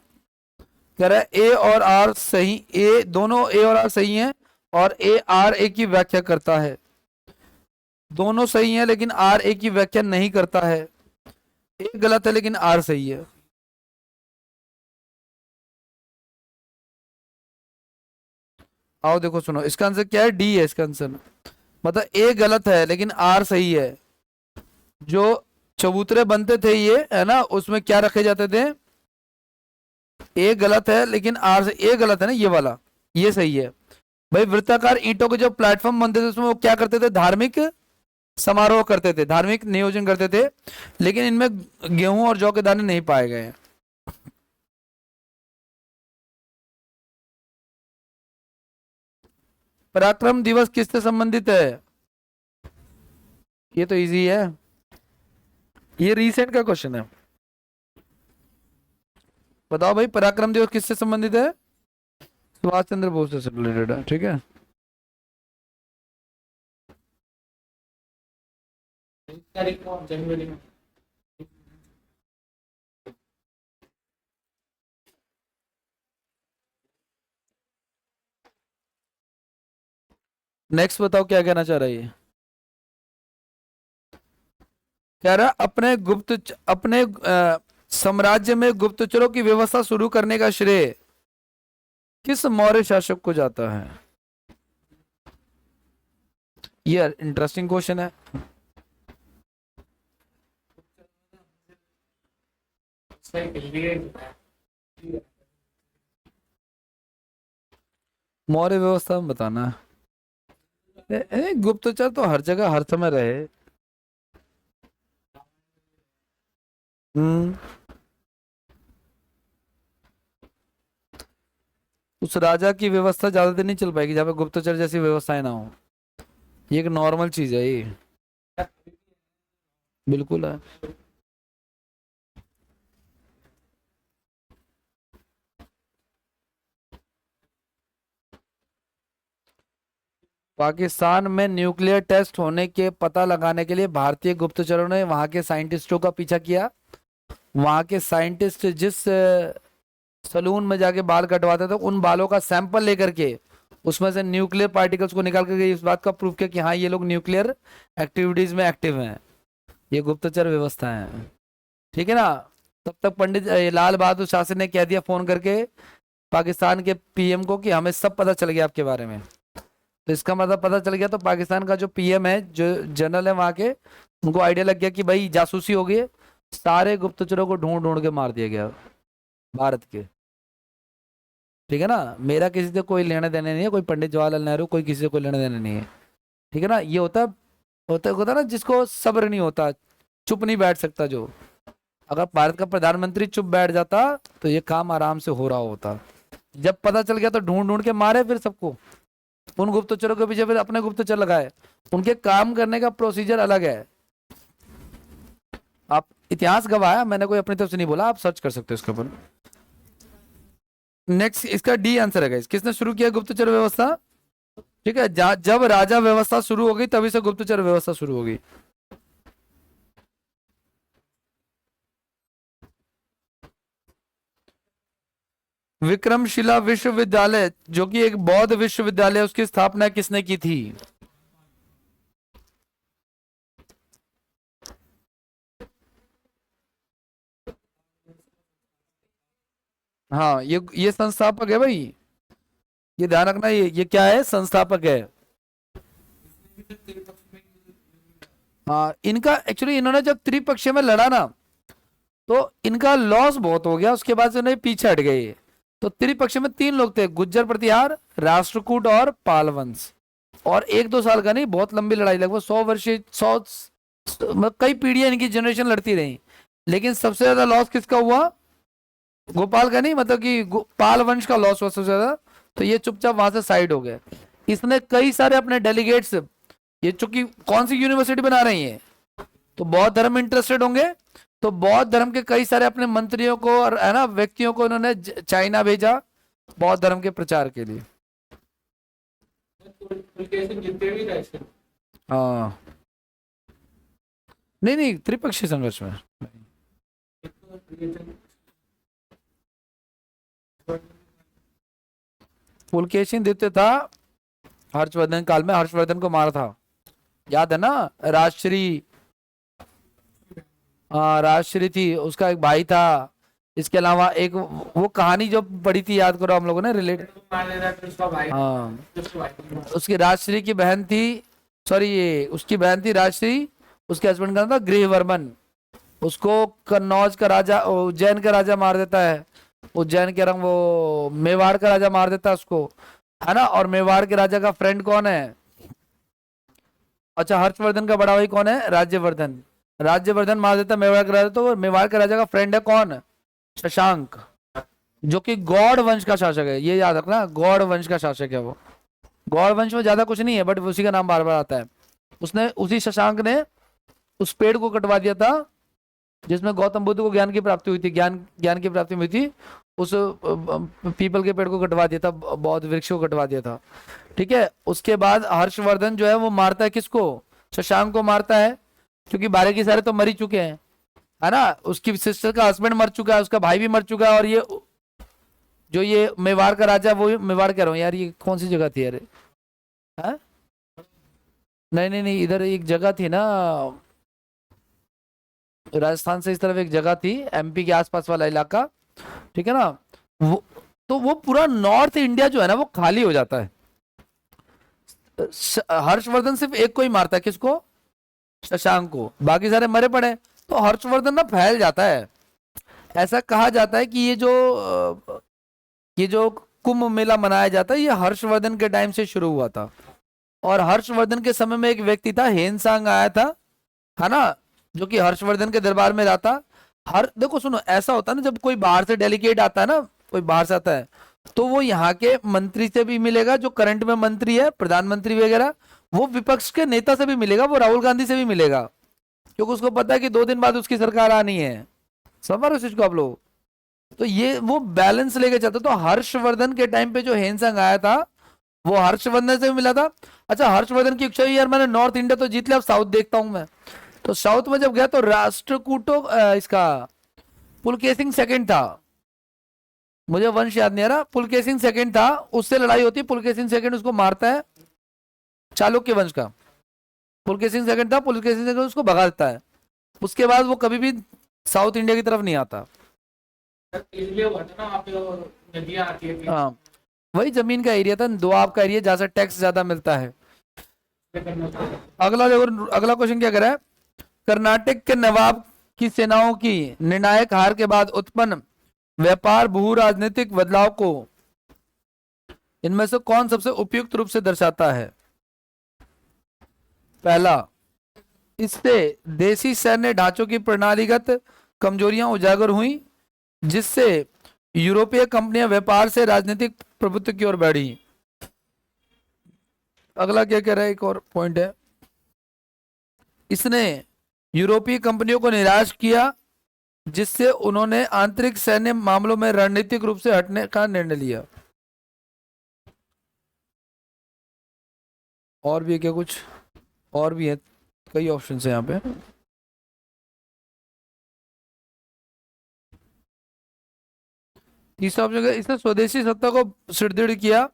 कह रहा है ए और आर सही, ए दोनों ए और आर सही हैं, और ए आर ए की व्याख्या करता है। दोनों सही हैं लेकिन आर ए की व्याख्या नहीं करता है। ए गलत है लेकिन आर सही है। आओ देखो सुनो, इसका आंसर क्या है, डी है इसका आंसर। मतलब ए गलत है लेकिन आर सही है। जो चबूतरे बनते थे ये, है ना, उसमें क्या रखे जाते थे, ए गलत है लेकिन आर से, ए गलत है ना ये वाला, ये सही है। भाई वृत्ताकार ईंटों के जो प्लेटफॉर्म बनते थे उसमें वो क्या करते थे, धार्मिक समारोह करते थे, धार्मिक नियोजन करते थे, लेकिन इनमें गेहूं और जौ के दाने नहीं पाए गए हैं। पराक्रम दिवस किससे संबंधित है, ये तो इजी है, ये रीसेंट का क्वेश्चन है। बताओ भाई, पराक्रम दिवस किससे संबंधित है, सुभाष चंद्र बोस से रिलेटेड है, ठीक है। जनवरी में। नेक्स्ट बताओ क्या कहना चाह रहा है ये। कह रहा अपने साम्राज्य में गुप्तचरों की व्यवस्था शुरू करने का श्रेय किस मौर्य शासक को जाता है। ये इंटरेस्टिंग क्वेश्चन है। मौर्य व्यवस्था में बताना है। गुप्तचर तो हर जगह हर समय रहे। हम्म। उस राजा की व्यवस्था ज्यादा दिन नहीं चल पाएगी जहाँ पे गुप्तचर जैसी व्यवस्थाएं ना हो। ये एक नॉर्मल चीज है ये। बिल्कुल है। पाकिस्तान में न्यूक्लियर टेस्ट होने के पता लगाने के लिए भारतीय गुप्तचरों ने वहां के साइंटिस्टों का पीछा किया। वहां के साइंटिस्ट जिस सलून में जाके बाल कटवाते थे उन बालों का सैंपल लेकर के उसमें से न्यूक्लियर पार्टिकल्स को निकाल करके इस बात का प्रूफ किया कि हाँ ये लोग न्यूक्लियर एक्टिविटीज में एक्टिव हैं। ये गुप्तचर व्यवस्था है। ठीक है ना। तब तक पंडित लाल बहादुर शास्त्री ने कह दिया फोन करके पाकिस्तान के पीएम को कि हमें सब पता चल गया आपके बारे में। तो इसका मतलब पता चल गया तो पाकिस्तान का जो पीएम है जो जनरल है वहां के उनको आइडिया लग गया कि भाई जासूसी हो गई है। सारे गुप्तचरों को ढूंढ ढूंढ के मार दिया गया भारत के। ठीक है ना। मेरा किसी से कोई लेने देने नहीं है। कोई पंडित जवाहरलाल नेहरू कोई किसी से कोई लेने देने नहीं है। ठीक है ना। ये होता ना जिसको सब्र नहीं होता चुप नहीं बैठ सकता जो। अगर भारत का प्रधानमंत्री चुप बैठ जाता तो ये काम आराम से हो रहा होता। जब पता चल गया तो ढूंढ ढूंढ के मारे फिर सबको। उन गुप्तचरों के पीछे फिर अपने गुप्तचर लगाए। उनके काम करने का प्रोसीजर अलग है। आप इतिहास गवाह है। मैंने कोई अपनी तरफ से नहीं बोला। आप सर्च कर सकते हो इसके ऊपर। नेक्स्ट इसका डी आंसर है गाइस। किसने शुरू किया गुप्तचर व्यवस्था? ठीक है। जब राजा व्यवस्था शुरू हो गई तभी से गुप्तचर व्यवस्था शुरू हो गई। विक्रमशिला विश्वविद्यालय जो कि एक बौद्ध विश्वविद्यालय उसकी स्थापना किसने की थी? हाँ ये संस्थापक है भाई। ये ध्यान रखना। ये क्या है? संस्थापक है। हाँ इनका एक्चुअली इन्होंने जब त्रिपक्षीय में लड़ा ना तो इनका लॉस बहुत हो गया। उसके बाद से उन्हें पीछे हट गए। तो त्रिपक्षीय में 3 लोग थे गुज्जर प्रतिहार राष्ट्रकूट और पाल वंश। और 1-2 साल का नहीं बहुत लंबी लड़ाई लगभग 100 वर्ष 100 मतलब कई पीढ़ियां इनकी जनरेशन लड़ती रही। लेकिन सबसे ज्यादा लॉस किसका हुआ? गोपाल का नहीं मतलब कि पाल वंश का लॉस हुआ सबसे ज्यादा। तो ये चुपचाप वहां से साइड हो गए। इसने कई सारे अपने डेलीगेट्स ये चूंकि कौन सी यूनिवर्सिटी बना रही है तो बौद्ध धर्म में इंटरेस्टेड होंगे। तो बौद्ध धर्म के कई सारे अपने मंत्रियों को और है ना व्यक्तियों को इन्होंने चाइना भेजा बौद्ध धर्म के प्रचार के लिए। हाँ नहीं त्रिपक्षीय संघर्ष में। पुलकेशिन द्वितीय था हर्षवर्धन काल में। हर्षवर्धन को मारा था याद है ना। राजश्री राजश्री थी उसका एक भाई था। इसके अलावा एक वो कहानी जो पढ़ी थी याद करो हम लोगों ने रिलेट। हाँ उसकी राजश्री की बहन थी। सॉरी ये उसकी बहन थी राजश्री। उसके हस्बैंड का नाम था गृहवर्मन। उसको कन्नौज का राजा उज्जैन का राजा मार देता है। उज्जैन के रंग वो मेवाड़ का राजा मार देता है उसको है ना। और मेवाड़ के राजा का फ्रेंड कौन है? अच्छा हर्षवर्धन का बड़ा भाई कौन है? राज्यवर्धन। राज्यवर्धन मार देता मेवाड़ का राजा। तो मेवाड़ के राजा का फ्रेंड है कौन? शशांक जो कि गौड़ वंश का शासक है। ये याद रखना गौड़ वंश का शासक है वो। गौड़ वंश में ज्यादा कुछ नहीं है बट उसी का नाम बार बार आता है। उसने उसी शशांक ने उस पेड़ को कटवा दिया था जिसमें गौतम बुद्ध को ज्ञान की प्राप्ति हुई थी। ज्ञान की प्राप्ति हुई थी। उस पीपल के पेड़ को कटवा दिया था बौद्ध वृक्ष को कटवा दिया था। ठीक है। उसके बाद हर्षवर्धन जो है वो मारता है किसको? शशांक को मारता है क्योंकि बारे की सारे तो मर ही चुके हैं है ना। उसकी सिस्टर का हस्बैंड मर चुका है। उसका भाई भी मर चुका है। और ये जो ये मेवाड़ का राजा वो मेवाड़ कह रहा हूँ यार ये कौन सी जगह थी अरे? हाँ नहीं इधर एक जगह थी ना राजस्थान से इस तरफ एक जगह थी एमपी के आसपास वाला इलाका। ठीक है ना। वो तो वो पूरा नॉर्थ इंडिया जो है ना वो खाली हो जाता है। हर्षवर्धन सिर्फ एक को ही मारता है, किसको? शशांक को, बाकी सारे मरे पड़े। तो हर्षवर्धन ना फैल जाता है। ऐसा कहा जाता है कि ये जो कुंभ मेला मनाया जाता है ये हर्षवर्धन के टाइम से शुरू हुआ था। और हर्षवर्धन के समय में एक व्यक्ति था, हेनसांग आया था, है ना, जो कि हर्षवर्धन के दरबार में रहता। हर देखो सुनो, ऐसा होता है ना, जब कोई बाहर से डेलीगेट आता है ना, कोई बाहर से आता है, तो वो यहाँ के मंत्री से भी मिलेगा, जो करंट में मंत्री है, प्रधानमंत्री वगैरह। वो विपक्ष के नेता से भी मिलेगा, वो राहुल गांधी से भी मिलेगा, क्योंकि उसको पता है कि 2 दिन बाद उसकी सरकार आनी है। समझ रहे हो इस चीज को आप लोग? तो ये वो बैलेंस लेके चलता। तो हर्षवर्धन के टाइम पे जो हेनसंग आया था वो हर्षवर्धन से भी मिला था। अच्छा, हर्षवर्धन की इच्छा हुई यार मैंने नॉर्थ इंडिया तो जीत लिया, अब साउथ देखता हूं मैं। तो साउथ में जब गया तो राष्ट्रकूटो इसका पुलकेशिन सेकंड था, मुझे वंश याद नहीं आ रहा, पुलकेशिन सेकंड था, उससे लड़ाई होती है, पुलकेशिन सेकंड उसको मारता है, चालुक्य वंश का। पुलकेशिन सेकंड था, पुलकेशिन सेकंड उसको भगा देता है। उसके बाद वो कभी भी साउथ इंडिया की तरफ नहीं आता। इसलिए हुआ था ना वहाँ पे, और नदियाँ आती है हाँ, वही जमीन का एरिया था, दोआब का एरिया, जहाँ से टैक्स ज्यादा मिलता है। अगला देखो, अगला क्वेश्चन क्या करा है? कर्नाटक के नवाब की सेनाओं की निर्णायक हार के बाद उत्पन्न व्यापार भू राजनीतिक बदलाव को इनमें से कौन सबसे उपयुक्त रूप से दर्शाता है? पहला, इससे देसी सैन्य ढांचों की प्रणालीगत कमजोरियां उजागर हुई, जिससे यूरोपीय कंपनियां व्यापार से राजनीतिक प्रभुत्व की ओर बढ़ी। अगला क्या कह रहा है, एक और पॉइंट है, इसने यूरोपीय कंपनियों को निराश किया, जिससे उन्होंने आंतरिक सैन्य मामलों में रणनीतिक रूप से हटने का निर्णय लिया। और भी है क्या कुछ? और भी है, कई ऑप्शन है यहाँ पे। तीसरा ऑप्शन है, इसने स्वदेशी सत्ता को सुदृढ़ किया।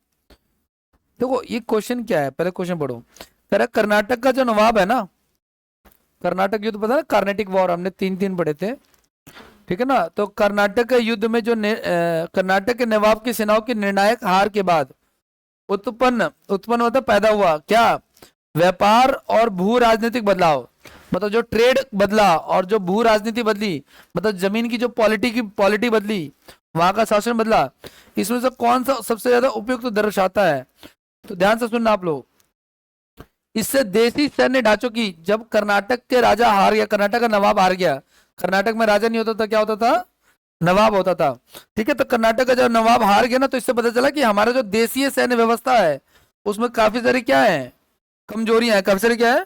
देखो ये क्वेश्चन क्या है, पहले क्वेश्चन पढ़ो। कह रहा है, कर्नाटक का जो नवाब है ना, कर्नाटक युद्ध पता है, कार्नेटिक वॉर हमने 3 पढ़े थे, ठीक है ना। तो कर्नाटक के युद्ध में जो कर्नाटक के नवाब की सेनाओं की निर्णायक हार के बाद उत्पन्न उत्पन्न मतलब पैदा हुआ क्या? व्यापार और भू राजनीतिक बदलाव। मतलब जो ट्रेड बदला और जो भू राजनीति बदली, मतलब जमीन की जो पॉलिटी बदली, वहां का शासन बदला, इसमें से कौन सा सबसे ज्यादा उपयुक्त दर्शाता है? तो ध्यान से सुनना आप लोग। इससे देसी सैन्य ढांचों की, जब कर्नाटक के राजा हार गया, कर्नाटक का नवाब हार गया, कर्नाटक में राजा नहीं होता था, क्या होता था? नवाब होता था। ठीक है, तो कर्नाटक का जब नवाब हार गया ना, तो इससे पता चला कि हमारा जो देसीय सैन्य व्यवस्था है उसमें काफी सारी क्या है, कमजोरियां हैं। काफी सारी क्या है,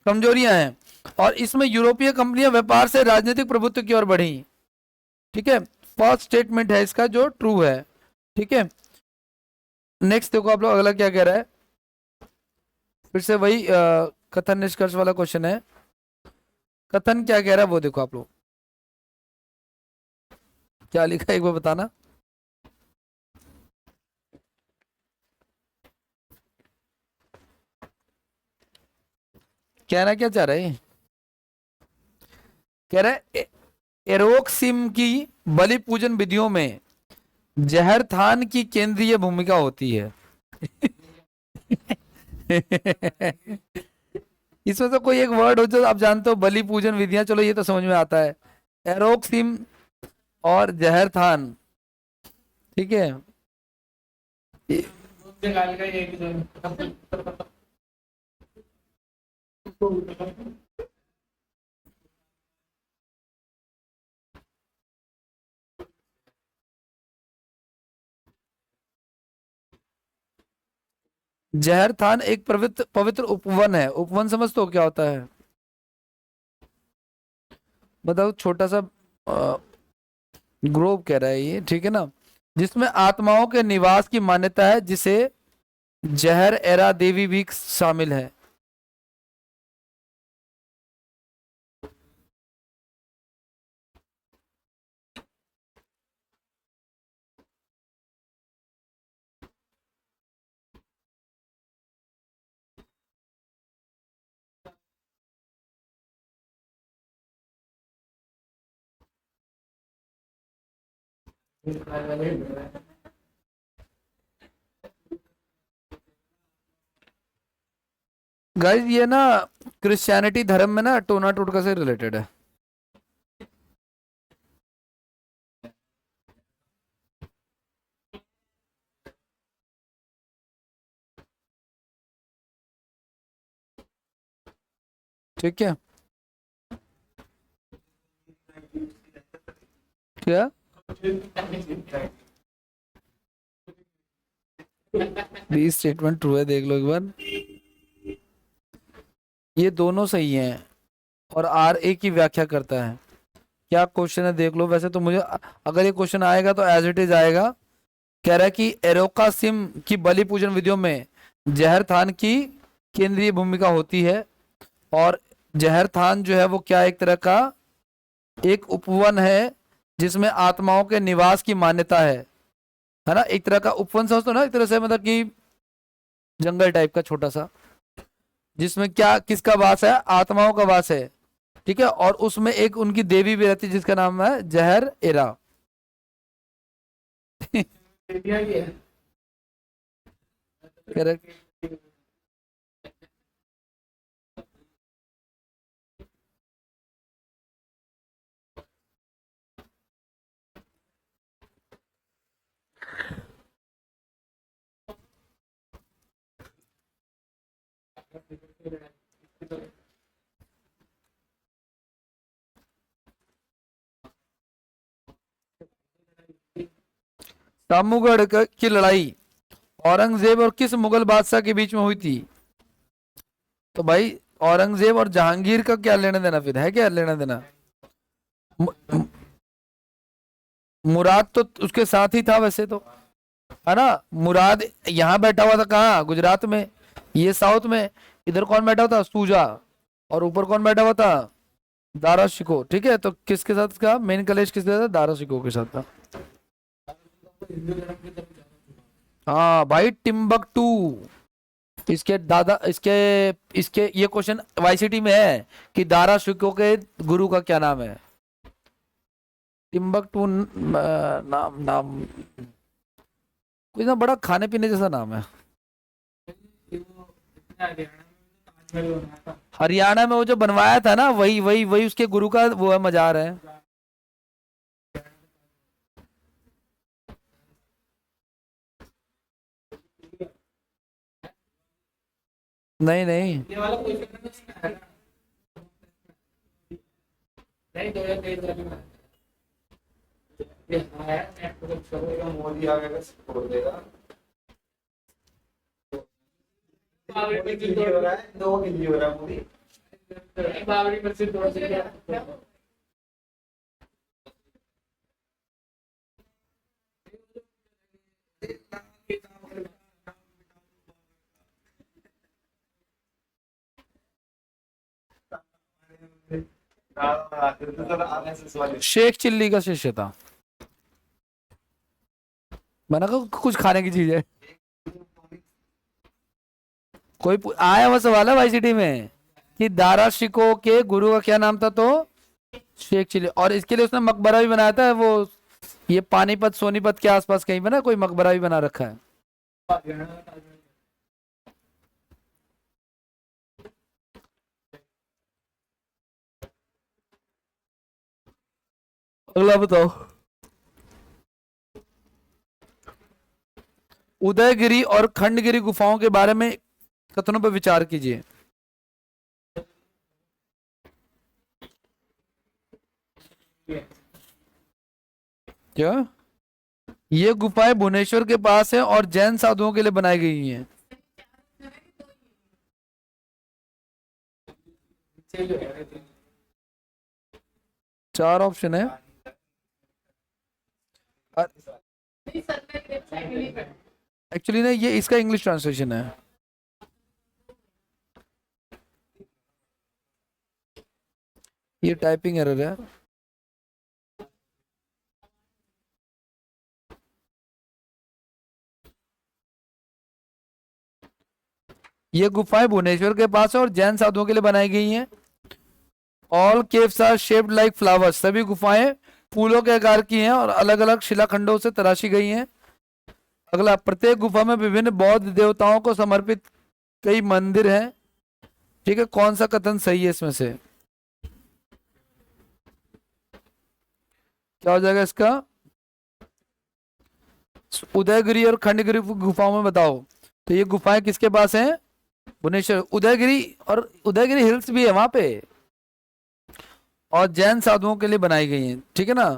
कमजोरियां हैं। और इसमें यूरोपीय कंपनियां व्यापार से राजनीतिक प्रभुत्व की ओर बढ़ी। ठीक है, फर्स्ट स्टेटमेंट है इसका जो ट्रू है। ठीक है, नेक्स्ट देखो आप लोग, अगला क्या कह रहा है, फिर से वही कथन निष्कर्ष वाला क्वेश्चन है। कथन क्या कह रहा है वो देखो आप लोग, क्या लिखा है एक बार बताना। कहना क्या चाह रहे हैं? कह रहा है एरोक्सिम की बलि पूजन विधियों में जहर थान की केंद्रीय भूमिका होती है। इसमें तो कोई एक वर्ड हो जो आप जानते हो, बलि पूजन विधियां, चलो ये तो समझ में आता है, एरोक्सिम और जहर थान। ठीक है, ये- जहर थान एक पवित्र पवित्र उपवन है। उपवन समझते हो क्या होता है? बताओ, छोटा सा ग्रोव कह रहा है ये, ठीक है ना, जिसमें आत्माओं के निवास की मान्यता है, जिसे जहर एरा देवी भी शामिल है। गाइस ये ना क्रिश्चियनिटी धर्म में ना टोना टोटका से रिलेटेड है। ठीक है क्या बी स्टेटमेंट ट्रू है, देख लो एक बार। ये दोनों सही हैं और आर ए की व्याख्या करता है। क्या क्वेश्चन है देख लो। वैसे तो मुझे अगर ये क्वेश्चन आएगा तो एज इट इज आएगा। कह रहा है कि एरोका सिम की बलि पूजन विधियों में जहर थान की केंद्रीय भूमिका होती है। और जहर थान जो है वो क्या एक तरह का एक उपवन है जिसमें आत्माओं के निवास की मान्यता है ना। एक तरह का उपवन समझते हो ना, एक तरह से मतलब कि जंगल टाइप का छोटा सा, जिसमें क्या किसका वास है, आत्माओं का वास है। ठीक है, और उसमें एक उनकी देवी भी रहती है जिसका नाम है जहर एरा। करेक्ट। सामूगढ़ की लड़ाई औरंगजेब और किस मुगल बादशाह के बीच में हुई थी? तो भाई औरंगजेब और जहांगीर का क्या लेना देना, फिर है क्या लेना देना? मु- मुराद तो उसके साथ ही था वैसे तो, है ना। मुराद यहाँ बैठा हुआ था कहाँ, गुजरात में, ये साउथ में। इधर कौन बैठा हुआ था, सूजा। और ऊपर कौन बैठा हुआ था, दारा शिको। ठीक है, तो किसके साथ इसका मेन कलेश किसके साथ था, दारा शिको के साथ था। हाँ भाई टिम्बकटू। इसके दादा इसके इसके ये क्वेश्चन वाईसीटी में है कि दारा शिको के गुरु का क्या नाम है। टिम्बकटू नाम नाम कोई ना बड़ा खाने पीने जैसा नाम है। हरियाणा में वो जो बनवाया था ना, वही वही वही उसके गुरु का वो है, मजार है। नहीं नहीं, मोदी आ गया छोड़ देगा। मोदी गिल्ली हो रहा है, दो गिल्ली हो रहा है मोदी। शेख चिल्ली का शिष्य था। मैंने कहा कुछ खाने की चीज है। कोई आया हुआ सवाल है वाईसीटी में कि दारा शिको के गुरु का क्या नाम था, तो शेख चिल्ली। और इसके लिए उसने मकबरा भी बनाया था, वो ये पानीपत सोनीपत के आसपास कहीं पे ना कोई मकबरा भी बना रखा है। अगला बताओ। उदयगिरी और खंडगिरी गुफाओं के बारे में कथनों पर विचार कीजिए। क्या ये गुफाएं भुवनेश्वर के पास है और जैन साधुओं के लिए बनाई गई हैं? चार ऑप्शन है। एक्चुअली ना ये इसका इंग्लिश ट्रांसलेशन है। ये टाइपिंग एरर है। ये गुफाएं भुवनेश्वर के पास है और जैन साधुओं के लिए बनाई गई हैं। All caves are shaped like flowers. सभी गुफाएं फूलों के आकार की हैं और अलग अलग शिलाखंडों से तराशी गई हैं। अगला, प्रत्येक गुफा में विभिन्न बौद्ध देवताओं को समर्पित कई मंदिर हैं। ठीक है, कौन सा कथन सही है इसमें से? क्या हो जाएगा इसका? उदयगिरी और खंडगिरी गुफाओं में बताओ। तो ये गुफाएं किसके पास हैं? भुवनेश्वर। उदयगिरी, और उदयगिरी हिल्स भी है वहां पे, और जैन साधुओं के लिए बनाई गई हैं, ठीक है ना।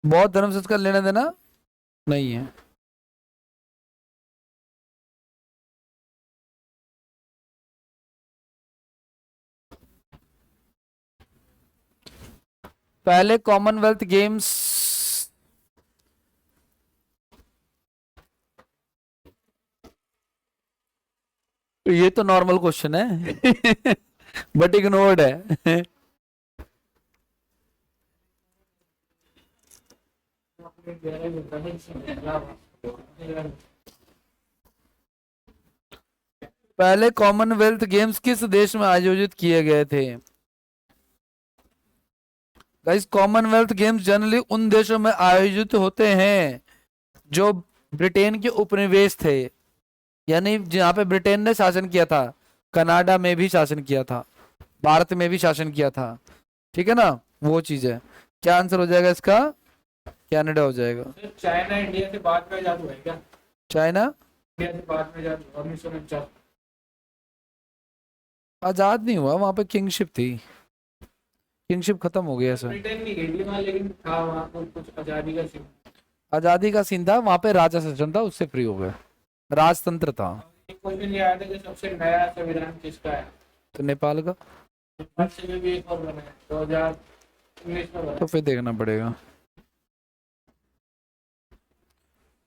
बौद्ध धर्म से इसका लेना देना नहीं है। पहले कॉमनवेल्थ गेम्स, ये तो नॉर्मल क्वेश्चन है बट इग्नोर्ड है पहले कॉमनवेल्थ गेम्स किस देश में आयोजित किए गए थे? गाइस, कॉमनवेल्थ गेम्स जनरली उन देशों में आयोजित होते हैं जो ब्रिटेन के उपनिवेश थे, यानी जहाँ पे ब्रिटेन ने शासन किया था। कनाडा में भी शासन किया था, भारत में भी शासन किया था, ठीक है ना, वो चीज है। क्या आंसर हो जाएगा इसका? कनाडा हो जाएगा। चाइना इंडिया से बाद में आजाद हुआ है क्या? चाइना इंडिया से बाद में आजाद हुआ 1949। आजाद नहीं हुआ, वहां पे किंगशिप थी, किंगशिप खत्म हो गया सर। ब्रिटेन नहीं गई थी वहाँ, लेकिन था वहाँ कुछ आजादी का सीन। आजादी का सीन था वहां पे, राजा शासन था, उससे फ्री हो गए, राजतंत्र था। एक क्वेश्चन ये आया था कि सबसे नया संविधान किसका है? तो नेपाल का। नेपाल से भी एक और बना है 2019 में बना तो फिर देखना पड़ेगा।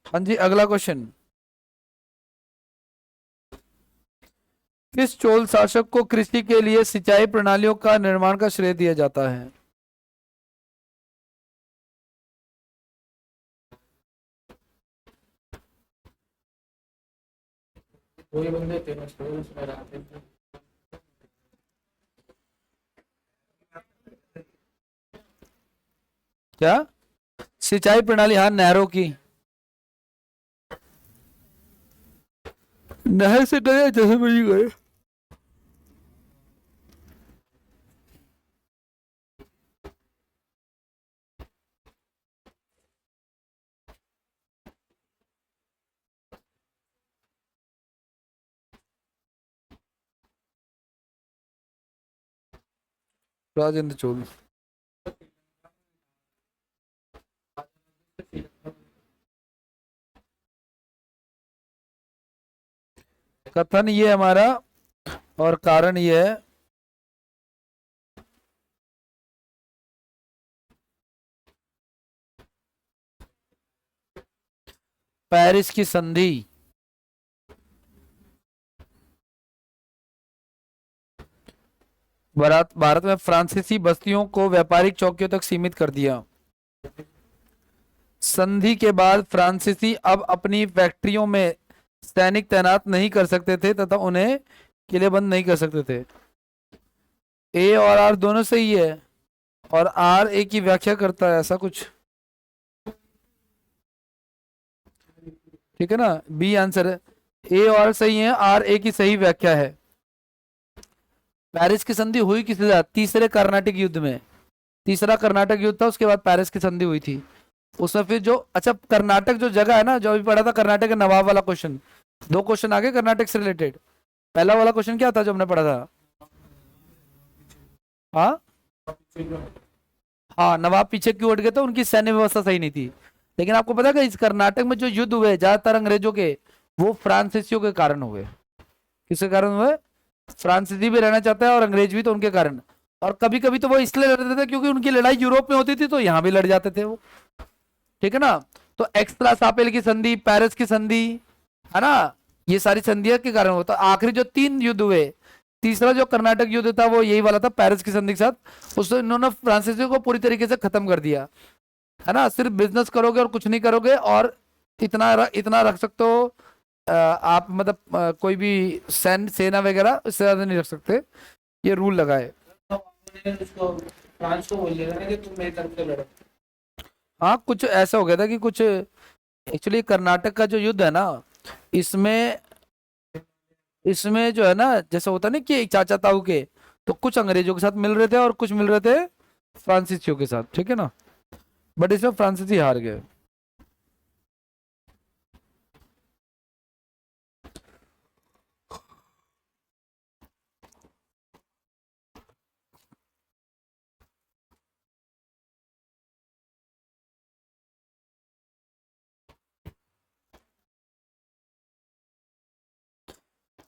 हाँ जी, अगला क्वेश्चन। किस चोल शासक को कृषि के लिए सिंचाई प्रणालियों का निर्माण का श्रेय दिया जाता है? वही बंदे फेमस थे उसमें रहते थे। क्या सिंचाई प्रणाली? हाँ, नहरों की। नहर से गए जैसे मर्जी गए। राजेंद्र चोल। कथन ये हमारा, और कारण ये है। पेरिस की संधि भारत में फ्रांसीसी बस्तियों को व्यापारिक चौकियों तक सीमित कर दिया। संधि के बाद फ्रांसीसी अब अपनी फैक्ट्रियों में सैनिक तैनात नहीं कर सकते थे तथा उन्हें किलेबंद नहीं कर सकते थे। ए और आर दोनों सही है, और आर ए की व्याख्या करता है, ऐसा कुछ, ठीक है ना। बी आंसर है, ए और सही है, आर ए की सही व्याख्या है। पेरिस की संधि हुई किसके साथ? तीसरे कर्नाटक युद्ध में। तीसरा कर्नाटक युद्ध था, उसके बाद पेरिस की संधि हुई थी। उसमें फिर जो, अच्छा, कर्नाटक जो जगह है ना, जो अभी पढ़ा था कर्नाटक के नवाब वाला क्वेश्चन, दो क्वेश्चन आगे कर्नाटक से रिलेटेड। पहला वाला क्वेश्चन क्या था जो हमने पढ़ा था? हाँ हाँ, नवाब पीछे क्यों हट गए थे? उनकी सैन्य व्यवस्था सही नहीं थी। लेकिन आपको पता है इस कर्नाटक में जो युद्ध हुए ज्यादातर अंग्रेजों के, वो फ्रांसीसियों के कारण हुए। किसके कारण हुए? फ्रांसीसी भी रहना चाहता है और अंग्रेज भी, तो उनके कारण। और कभी कभी तो वो इसलिए लड़ते थे क्योंकि उनकी लड़ाई यूरोप में होती थी, तो यहाँ भी लड़ जाते थे वो, ठीक है ना। तो एक्स्ट्रा सापेल की संधि, पेरिस की संधि, है ना, ये सारी संधियां के कारण होता। आखिरी जो 3 युद्ध हुए, तीसरा जो कर्नाटक युद्ध था वो यही वाला था, पेरिस की संधि के साथ। उससे इन्होंने फ्रांसीसियों को पूरी तरीके से खत्म कर दिया, है ना। सिर्फ बिजनेस करोगे और कुछ नहीं करोगे, और इतना रख सकते हो आप, मतलब कोई भी सेना वगैरह इससे ज्यादा नहीं रख सकते, ये रूल लगा है। उसको फ्रांस को बोल दिया था ना कि तुम मेरी तरफ से लड़ो। हाँ, कुछ ऐसा हो गया था कि कुछ, एक्चुअली कर्नाटक का जो युद्ध है ना, इसमें इसमें जो है ना, जैसे होता नहीं कि चाचा ताऊ के, तो कुछ अंग्रेजों के साथ मिल रहे थे और कुछ मिल रहे थे फ्रांसीसियों के साथ, ठीक है ना, बट इसमें फ्रांसीसी हार गए।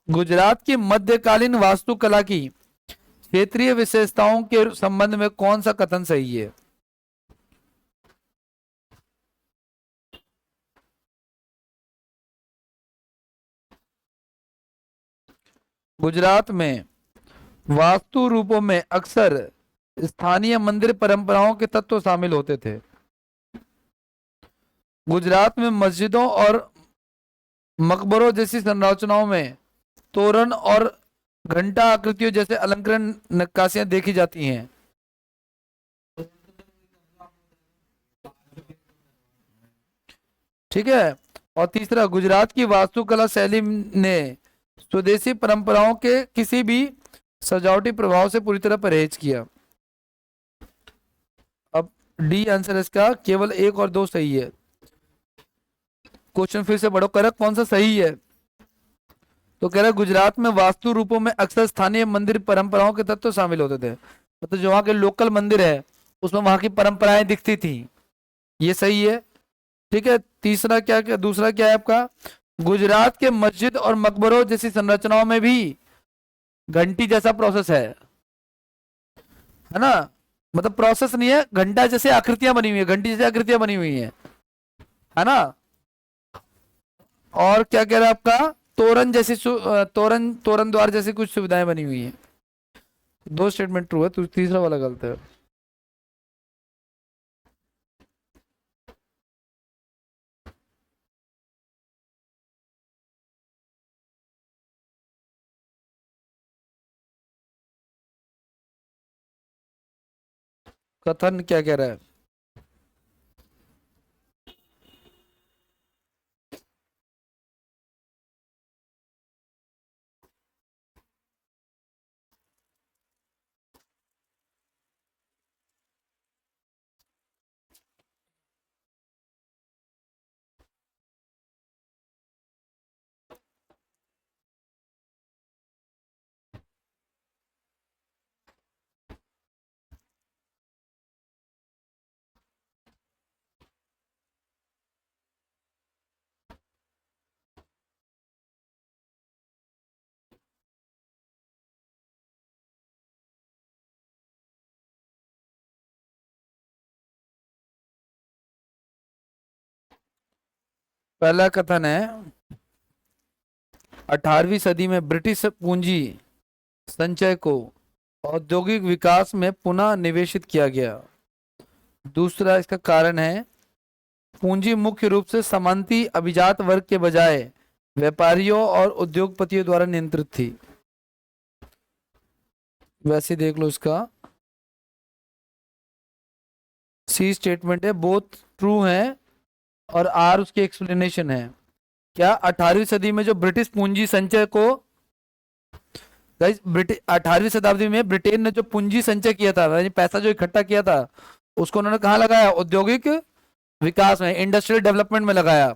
गुजरात की मध्यकालीन वास्तुकला की क्षेत्रीय विशेषताओं के संबंध में कौन सा कथन सही है? गुजरात में वास्तु रूपों में अक्सर स्थानीय मंदिर परंपराओं के तत्व शामिल होते थे। गुजरात में मस्जिदों और मकबरों जैसी संरचनाओं में तोरण और घंटा आकृतियों जैसे अलंकरण नक्काशियां देखी जाती हैं। ठीक है। और तीसरा, गुजरात की वास्तुकला शैली ने स्वदेशी परंपराओं के किसी भी सजावटी प्रभाव से पूरी तरह परहेज किया। अब डी आंसर इसका, केवल एक और दो सही है। क्वेश्चन फिर से पढ़ो, करेक्ट कौन सा सही है? तो कह रहा है गुजरात में वास्तु रूपों में अक्सर स्थानीय मंदिर परंपराओं के तत्व शामिल होते थे, मतलब जो वहां के लोकल मंदिर है उसमें वहां की परंपराएं दिखती थी, ये सही है। ठीक है। तीसरा क्या, क्या दूसरा क्या है आपका, गुजरात के मस्जिद और मकबरों जैसी संरचनाओं में भी घंटी जैसा प्रोसेस है ना, मतलब प्रोसेस नहीं है, घंटा जैसे आकृतियां बनी हुई है, घंटी जैसी आकृतियां बनी हुई है ना। और क्या कह रहा है आपका, तोरण जैसी तोरण तोरण द्वार जैसी कुछ सुविधाएं बनी हुई हैं। दो स्टेटमेंट ट्रू है, तो तीसरा वाला गलत है। कथन क्या कह रहा है? पहला कथन है, 18वीं सदी में ब्रिटिश पूंजी संचय को औद्योगिक विकास में पुनः निवेशित किया गया। दूसरा इसका कारण है, पूंजी मुख्य रूप से सामंती अभिजात वर्ग के बजाय व्यापारियों और उद्योगपतियों द्वारा नियंत्रित थी। वैसे देख लो इसका, सी स्टेटमेंट है, बोथ ट्रू है और आर उसकी एक्सप्लेनेशन है। क्या 18वीं सदी में जो ब्रिटिश पूंजी संचय को, ब्रिटिश 18वीं शताब्दी में ब्रिटेन ने जो पूंजी संचय किया था, यानी पैसा जो इकट्ठा किया था, उसको उन्होंने कहाँ लगाया, औद्योगिक विकास में, इंडस्ट्रियल डेवलपमेंट में लगाया।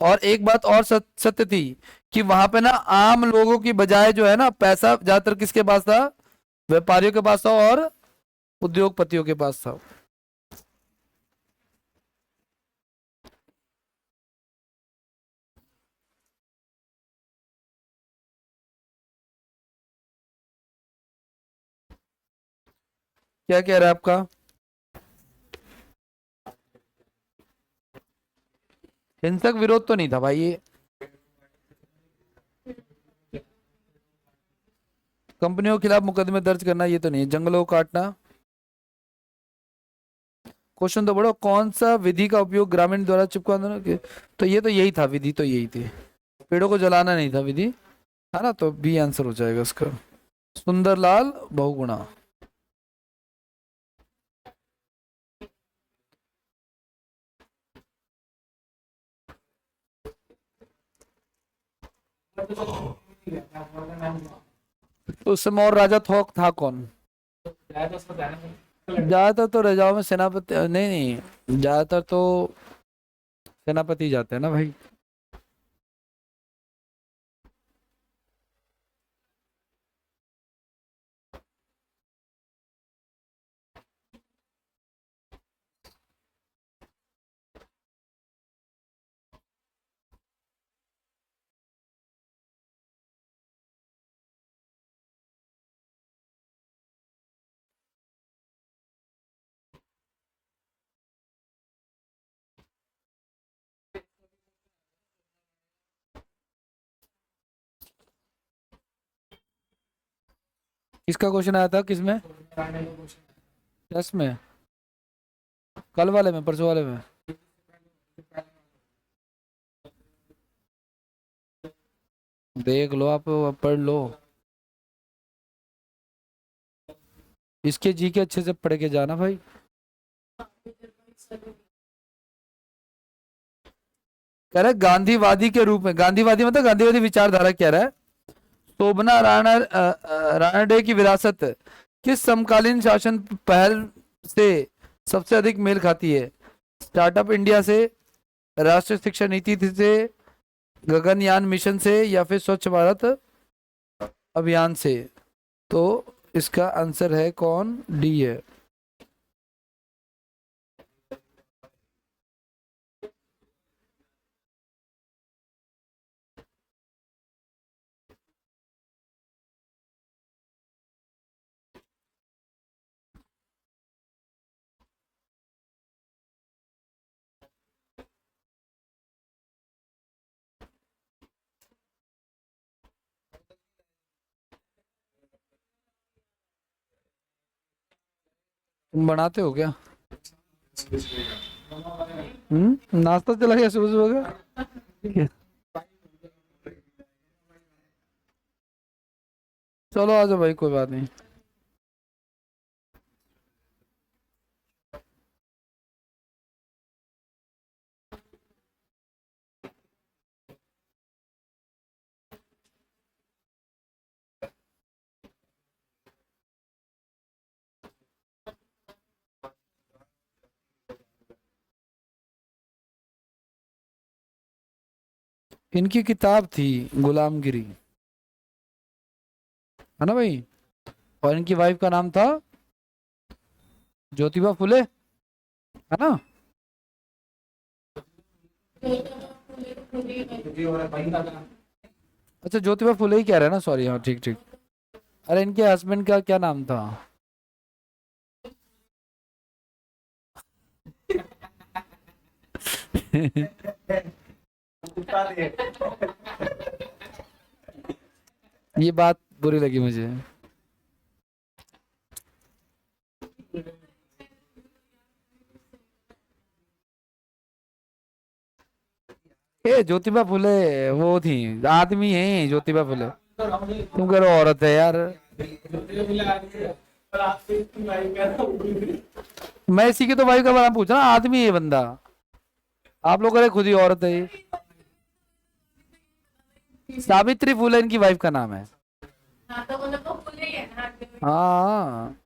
और एक बात और सत्य थी कि वहां पे ना आम लोगों की बजाय जो है ना पैसा ज्यादातर किसके पास था, व्यापारियों के पास था और उद्योगपतियों के पास था। क्या कह रहा है आपका? हिंसक विरोध तो नहीं था भाई ये, कंपनियों के खिलाफ मुकदमे दर्ज करना ये तो नहीं, जंगलों को काटना। क्वेश्चन तो बड़ो, कौन सा विधि का उपयोग ग्रामीण द्वारा चिपको आंदोलन के, तो ये तो यही था, विधि तो यही थी, पेड़ों को जलाना नहीं था विधि, है ना, तो बी आंसर हो जाएगा इसका, सुंदरलाल बहुगुणा। उस समय और राजा था कौन? ज्यादातर तो राजाओं में सेनापति नहीं नहीं, ज्यादातर तो सेनापति जाते हैं ना भाई। किसका क्वेश्चन आया था, किसमें? टेस्ट में? कल वाले में, परसों वाले में? देख लो आप, पढ़ लो। इसके जी के अच्छे से पढ़ के जाना भाई। कह रहा है गांधीवादी के रूप में, गांधीवादी मतलब गांधीवादी विचारधारा कह रहा है। शोभना राणा की विरासत किस समकालीन शासन पहल से सबसे अधिक मेल खाती है? स्टार्टअप इंडिया से, राष्ट्रीय शिक्षा नीति से, गगनयान मिशन से, या फिर स्वच्छ भारत अभियान से? तो इसका आंसर है कौन? डी है। तुम बनाते हो क्या? नाश्ता चला गया सुबह सुबह का? चलो आ जाओ भाई, कोई बात नहीं। इनकी किताब थी गुलामगिरी, है ना भाई? और इनकी वाइफ का नाम था ज्योतिबा फुले, है ना? अच्छा, ज्योतिबा फुले ही कह रहे हैं ना, सॉरी, हाँ ठीक ठीक। अरे इनके हस्बैंड का क्या नाम था? ये बात बुरी लगी मुझे। ए ज्योतिबा फुले वो थी, आदमी है ज्योतिबा फुले। तुम कह रहे हो औरत है यार। मैं इसी की तो वाइफ का नाम पूछ रहा, आदमी है बंदा। आप लोग कह रहे खुद ही औरत है ये। सावित्री फुले इनकी वाइफ का नाम है। हाँ।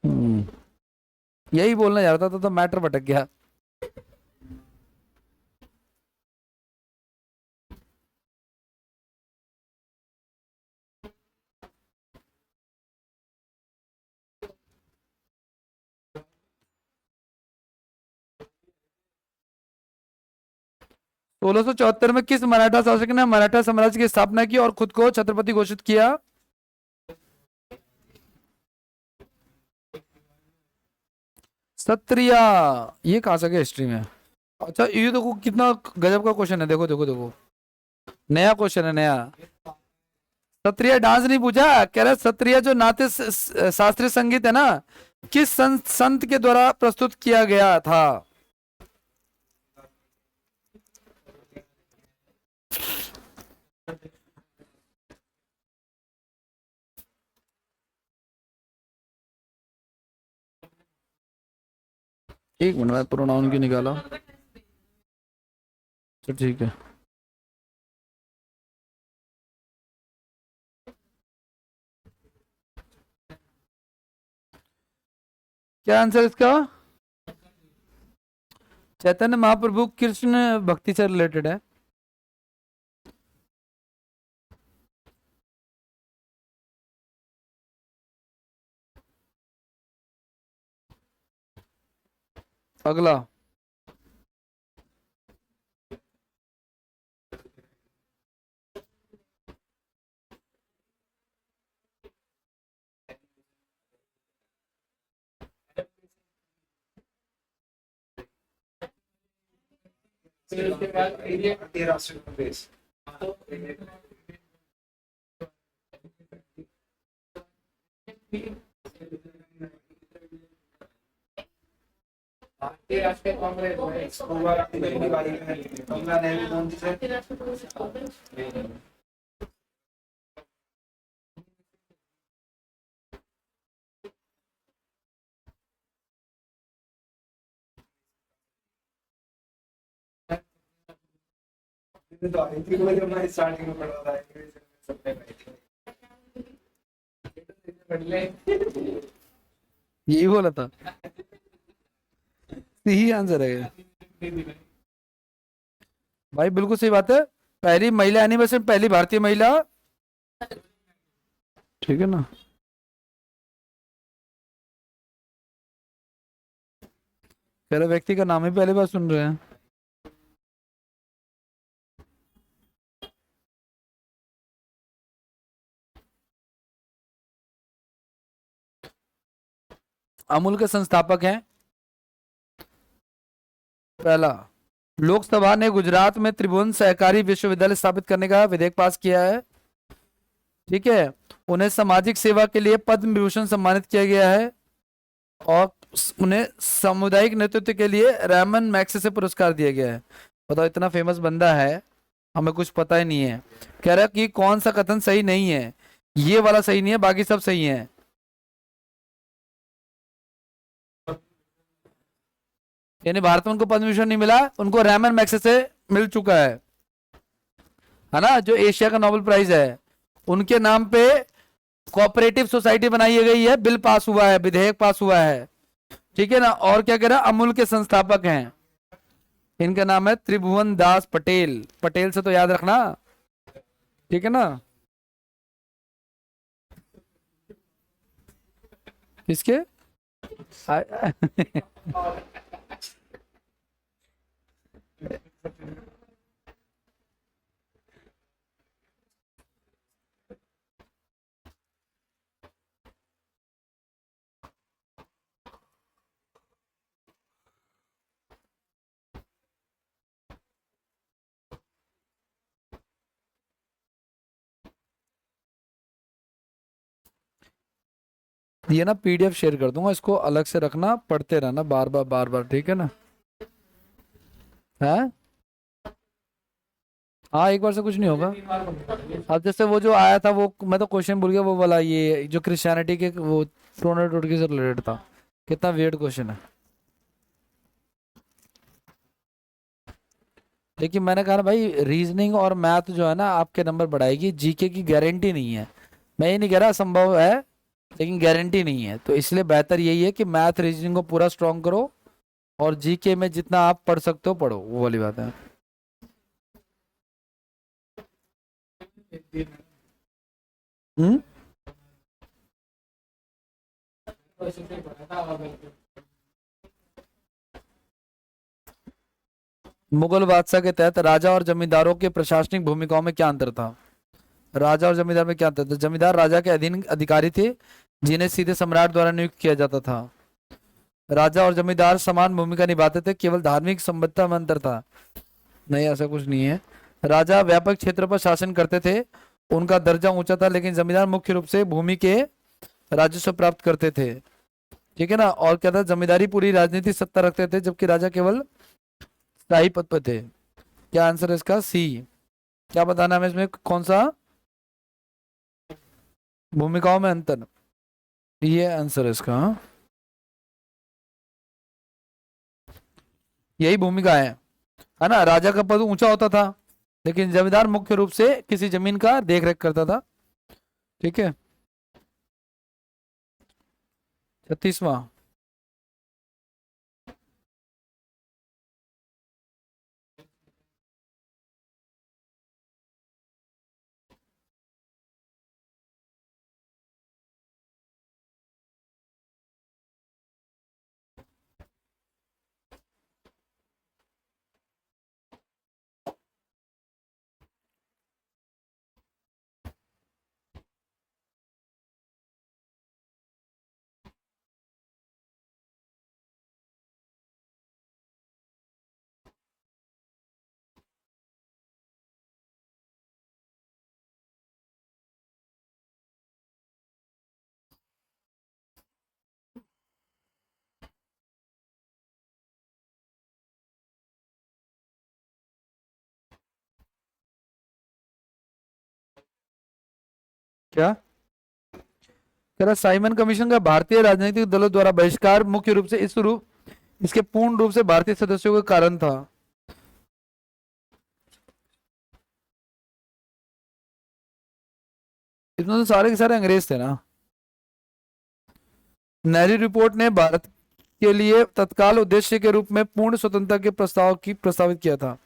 हम्म, यही बोलना चाह रहा था तो मैटर भटक गया। 1674 में किस मराठा शासक ने मराठा साम्राज्य की स्थापना की और खुद को छत्रपति घोषित किया? क्षत्रिय। ये कहा सके हिस्ट्री में? अच्छा ये देखो कितना गजब का क्वेश्चन है, देखो देखो देखो, नया क्वेश्चन है, नया। क्षत्रिय डांस नहीं पूछा, कह रहा क्षत्रिय जो नाट्य शास्त्रीय संगीत है ना, किस संत के द्वारा प्रस्तुत किया गया था? एक मिनट में प्रोनाउन की निकाला। तो ठीक है, क्या आंसर इसका? चैतन्य महाप्रभु कृष्ण भक्ति से रिलेटेड है। अगला, फिर उसके बाद भारतीय राष्ट्रीय कांग्रेस। भारतीय राष्ट्रीय कांग्रेस में सोमवार की पहली बारी में कमला नेहरू कौन सी है? तो आई थी वो जब मैं स्टार्टिंग में पढ़ा था सबने यही बोला था, यही आंसर है भाई, बिल्कुल सही बात है। पहली महिला एनिमेशन, पहली भारतीय महिला, ठीक है ना। पहले व्यक्ति का नाम ही पहली बार सुन रहे हैं। अमूल के संस्थापक हैं, पहला, लोकसभा ने गुजरात में त्रिभुवन सहकारी विश्वविद्यालय स्थापित करने का विधेयक पास किया है, ठीक है। उन्हें सामाजिक सेवा के लिए पद्म विभूषण सम्मानित किया गया है, और उन्हें सामुदायिक नेतृत्व के लिए रैमन मैग्सेसे पुरस्कार दिया गया है। बताओ, इतना फेमस बंदा है, हमें कुछ पता ही नहीं है। कह रहा है कि कौन सा कथन सही नहीं है, ये वाला सही नहीं है, बाकी सब सही है। यानी भारत में उनको पद्म विभूषण नहीं मिला, उनको रैमन मैग्सेसे मिल चुका है ना, जो एशिया का नोबेल प्राइज है। उनके नाम पे कोऑपरेटिव सोसाइटी बनाई गई है, बिल पास हुआ है, विधेयक पास हुआ है, ठीक है ना। और क्या कह रहा, अमूल के संस्थापक हैं, इनका नाम है त्रिभुवन दास पटेल। पटेल से तो याद रखना, ठीक है ना। किसके ये ना पीडीएफ शेयर कर दूंगा, इसको अलग से रखना, पढ़ते रहना बार बार बार बार, ठीक है ना। है, हाँ, एक बार से कुछ नहीं होगा। अब जैसे वो जो आया था, वो मैं तो क्वेश्चन भूल गया, वो वाला ये जो क्रिश्चियनिटी के वो टोनर टोटकी से रिलेटेड था, कितना वियर्ड क्वेश्चन है। लेकिन मैंने कहा ना भाई, रीजनिंग और मैथ जो है ना आपके नंबर बढ़ाएगी, जीके की गारंटी नहीं है। मैं ये नहीं कह रहा संभव है, लेकिन गारंटी नहीं है। तो इसलिए बेहतर यही है कि मैथ रीजनिंग को पूरा स्ट्रॉन्ग करो, और जीके में जितना आप पढ़ सकते हो पढ़ो, वो वाली बात है। हम्म, मुगल बादशाह के तहत राजा और जमींदारों के प्रशासनिक भूमिकाओं में क्या अंतर था? राजा और जमींदार में क्या अंतर था? जमींदार राजा के अधीन अधिकारी थे, जिन्हें सीधे सम्राट द्वारा नियुक्त किया जाता था। राजा और जमींदार समान भूमिका निभाते थे, केवल धार्मिक संबद्धता में अंतर था। नहीं, ऐसा कुछ नहीं है। राजा व्यापक क्षेत्र पर शासन करते थे, उनका दर्जा ऊंचा था, लेकिन जमींदार मुख्य रूप से भूमि के राजस्व प्राप्त करते थे, ठीक है ना। और क्या था, जमींदारी पूरी राजनीतिक सत्ता रखते थे, जबकि राजा केवल शाही पद पर थे। क्या आंसर है इसका? सी। क्या बताना है इसमें, कौन सा? भूमिकाओं में अंतर, ये आंसर है इसका। हाँ? यही भूमिका है ना। राजा का पद ऊंचा होता था, लेकिन जमींदार मुख्य रूप से किसी जमीन का देख रेख करता था। ठीक है। 36वां। क्या कह रहा, साइमन कमीशन का भारतीय राजनीतिक दलों द्वारा बहिष्कार मुख्य रूप से इसके पूर्ण रूप से भारतीय सदस्यों के कारण था। इसमें तो सारे के सारे अंग्रेज थे ना। नेहरू रिपोर्ट ने भारत के लिए तत्काल उद्देश्य के रूप में पूर्ण स्वतंत्रता के प्रस्ताव की प्रस्तावित किया था।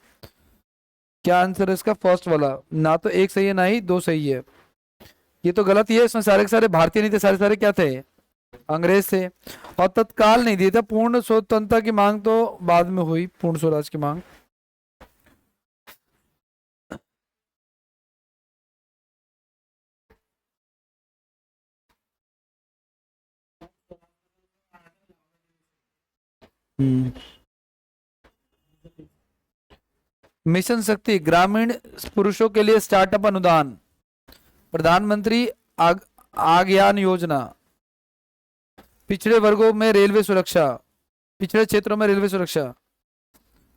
क्या आंसर है इसका? फर्स्ट वाला। ना तो एक सही है ना ही दो सही है। ये तो गलत ही है, इसमें सारे के सारे भारतीय नहीं थे, सारे सारे क्या थे? अंग्रेज थे। और तत्काल नहीं दिए थे, पूर्ण स्वतंत्रता की मांग तो बाद में हुई, पूर्ण स्वराज की मांग। हम्म। मिशन शक्ति ग्रामीण पुरुषों के लिए स्टार्टअप अनुदान, प्रधानमंत्री आगयान योजना, पिछड़े वर्गों में रेलवे सुरक्षा, पिछड़े क्षेत्रों में रेलवे सुरक्षा,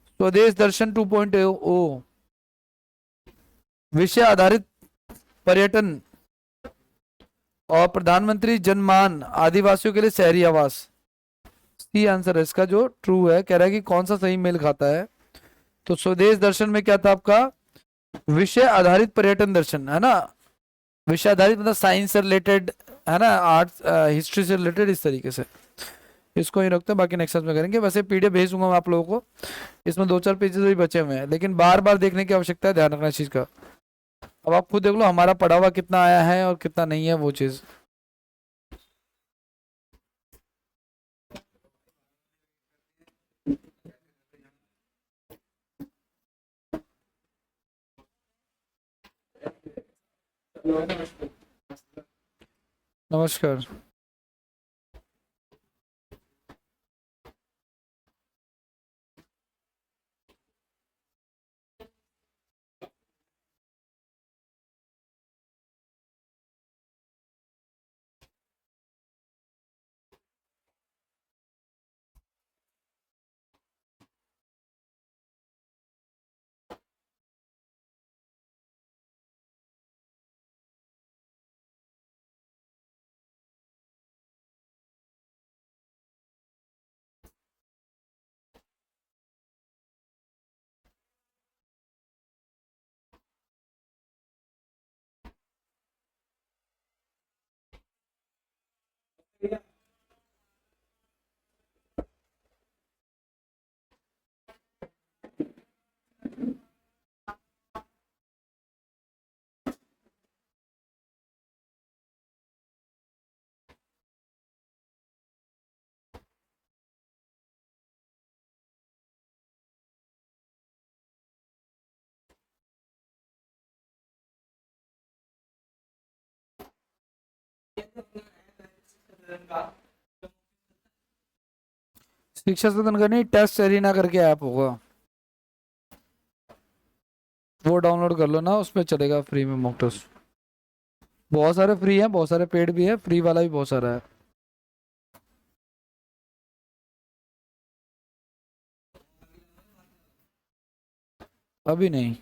स्वदेश दर्शन 2.0, विषय आधारित पर्यटन, और प्रधानमंत्री जनमान आदिवासियों के लिए शहरी आवास। सी आंसर है इसका जो ट्रू है। कह रहा है कि कौन सा सही मेल खाता है। तो स्वदेश दर्शन में क्या था आपका? विषय आधारित पर्यटन दर्शन, है ना। विषय आधारित मतलब साइंस से रिलेटेड, है ना, आर्ट्स हिस्ट्री से रिलेटेड, इस तरीके से। इसको ही रखते हैं, बाकी नेक्स्ट में करेंगे। वैसे पीडीएफ भेज दूंगा मैं आप लोगों को। इसमें 2-4 पेजेस भी बचे हुए हैं, लेकिन बार बार देखने की आवश्यकता है, ध्यान रखना इस चीज का। अब आप खुद देख लो हमारा पढ़ा हुआ कितना आया है और कितना नहीं है, वो चीज। नमस्कार। शिक्षा सदन का नहीं, टेस्ट एरिना करके ऐप होगा, वो डाउनलोड कर लो ना, उसमें चलेगा फ्री में मॉक टेस्ट। बहुत सारे फ्री है, बहुत सारे पेड भी है, फ्री वाला भी बहुत सारा है। अभी नहीं।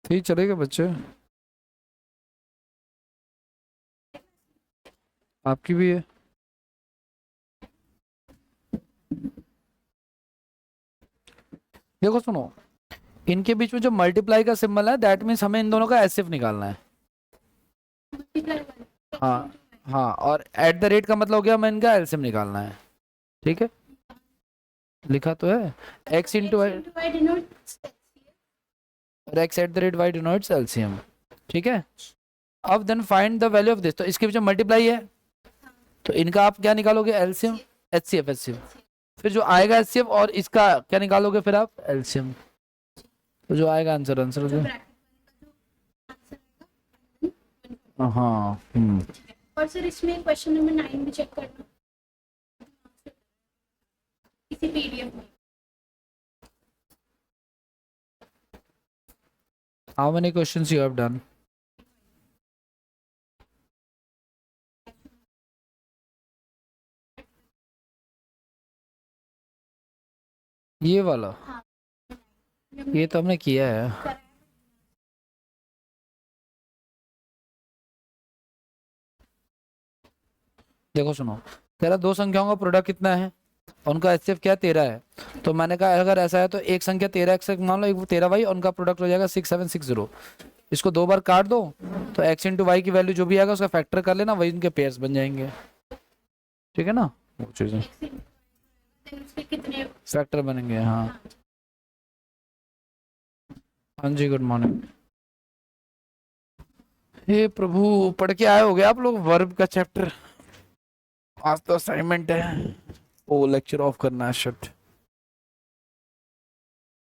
ठीक चलेगा बच्चे, आपकी भी है। देखो सुनो, इनके बीच में जो मल्टीप्लाई का सिंबल है दैट मीन्स हमें इन दोनों का एसएफ निकालना है। हाँ हाँ, और एट द रेट का मतलब हो गया हमें इनका एलसीएम निकालना है। ठीक है, लिखा तो है x इंटू वाई और x at the rate Y denotes LCM. ठीक है, अब then find the value of this, तो इसके बीच में मल्टीप्लाई है तो इनका आप क्या निकालोगे, एलसीएम, एचसीएफ। फिर जो आएगा एचसीएफ और इसका क्या निकालोगे फिर आप, एलसीएम। तो जो आएगा आंसर आंसर जो, हाँ और सर इसमें क्वेश्चन नंबर 9 भी चेक करना इसी पीडीएफ में। How many questions you have done? ये वाला, ये तो हमने किया है। देखो सुनो, तेरा दो संख्याओं का प्रोडक्ट कितना है, उनका एचसीएफ क्या 13 है, तो मैंने कहा अगर ऐसा है तो एक संख्या 13x मान लो, एक 13y, उनका प्रोडक्ट हो जाएगा 6760। इसको दो बार काट दो तो x इंटू वाई की वैल्यू जो भी आएगा उसका फैक्टर कर लेना, वही उनके पेयर्स बन जाएंगे। ठीक है ना, वो चीजें कितने फैक्टर बनेंगे। हाँ हाँ जी, गुड मॉर्निंग। हे प्रभु, पढ़ के आए हो गए आप लोग वर्ब का चैप्टर? आज तो असाइनमेंट है, वो लेक्चर ऑफ करना है, शिट।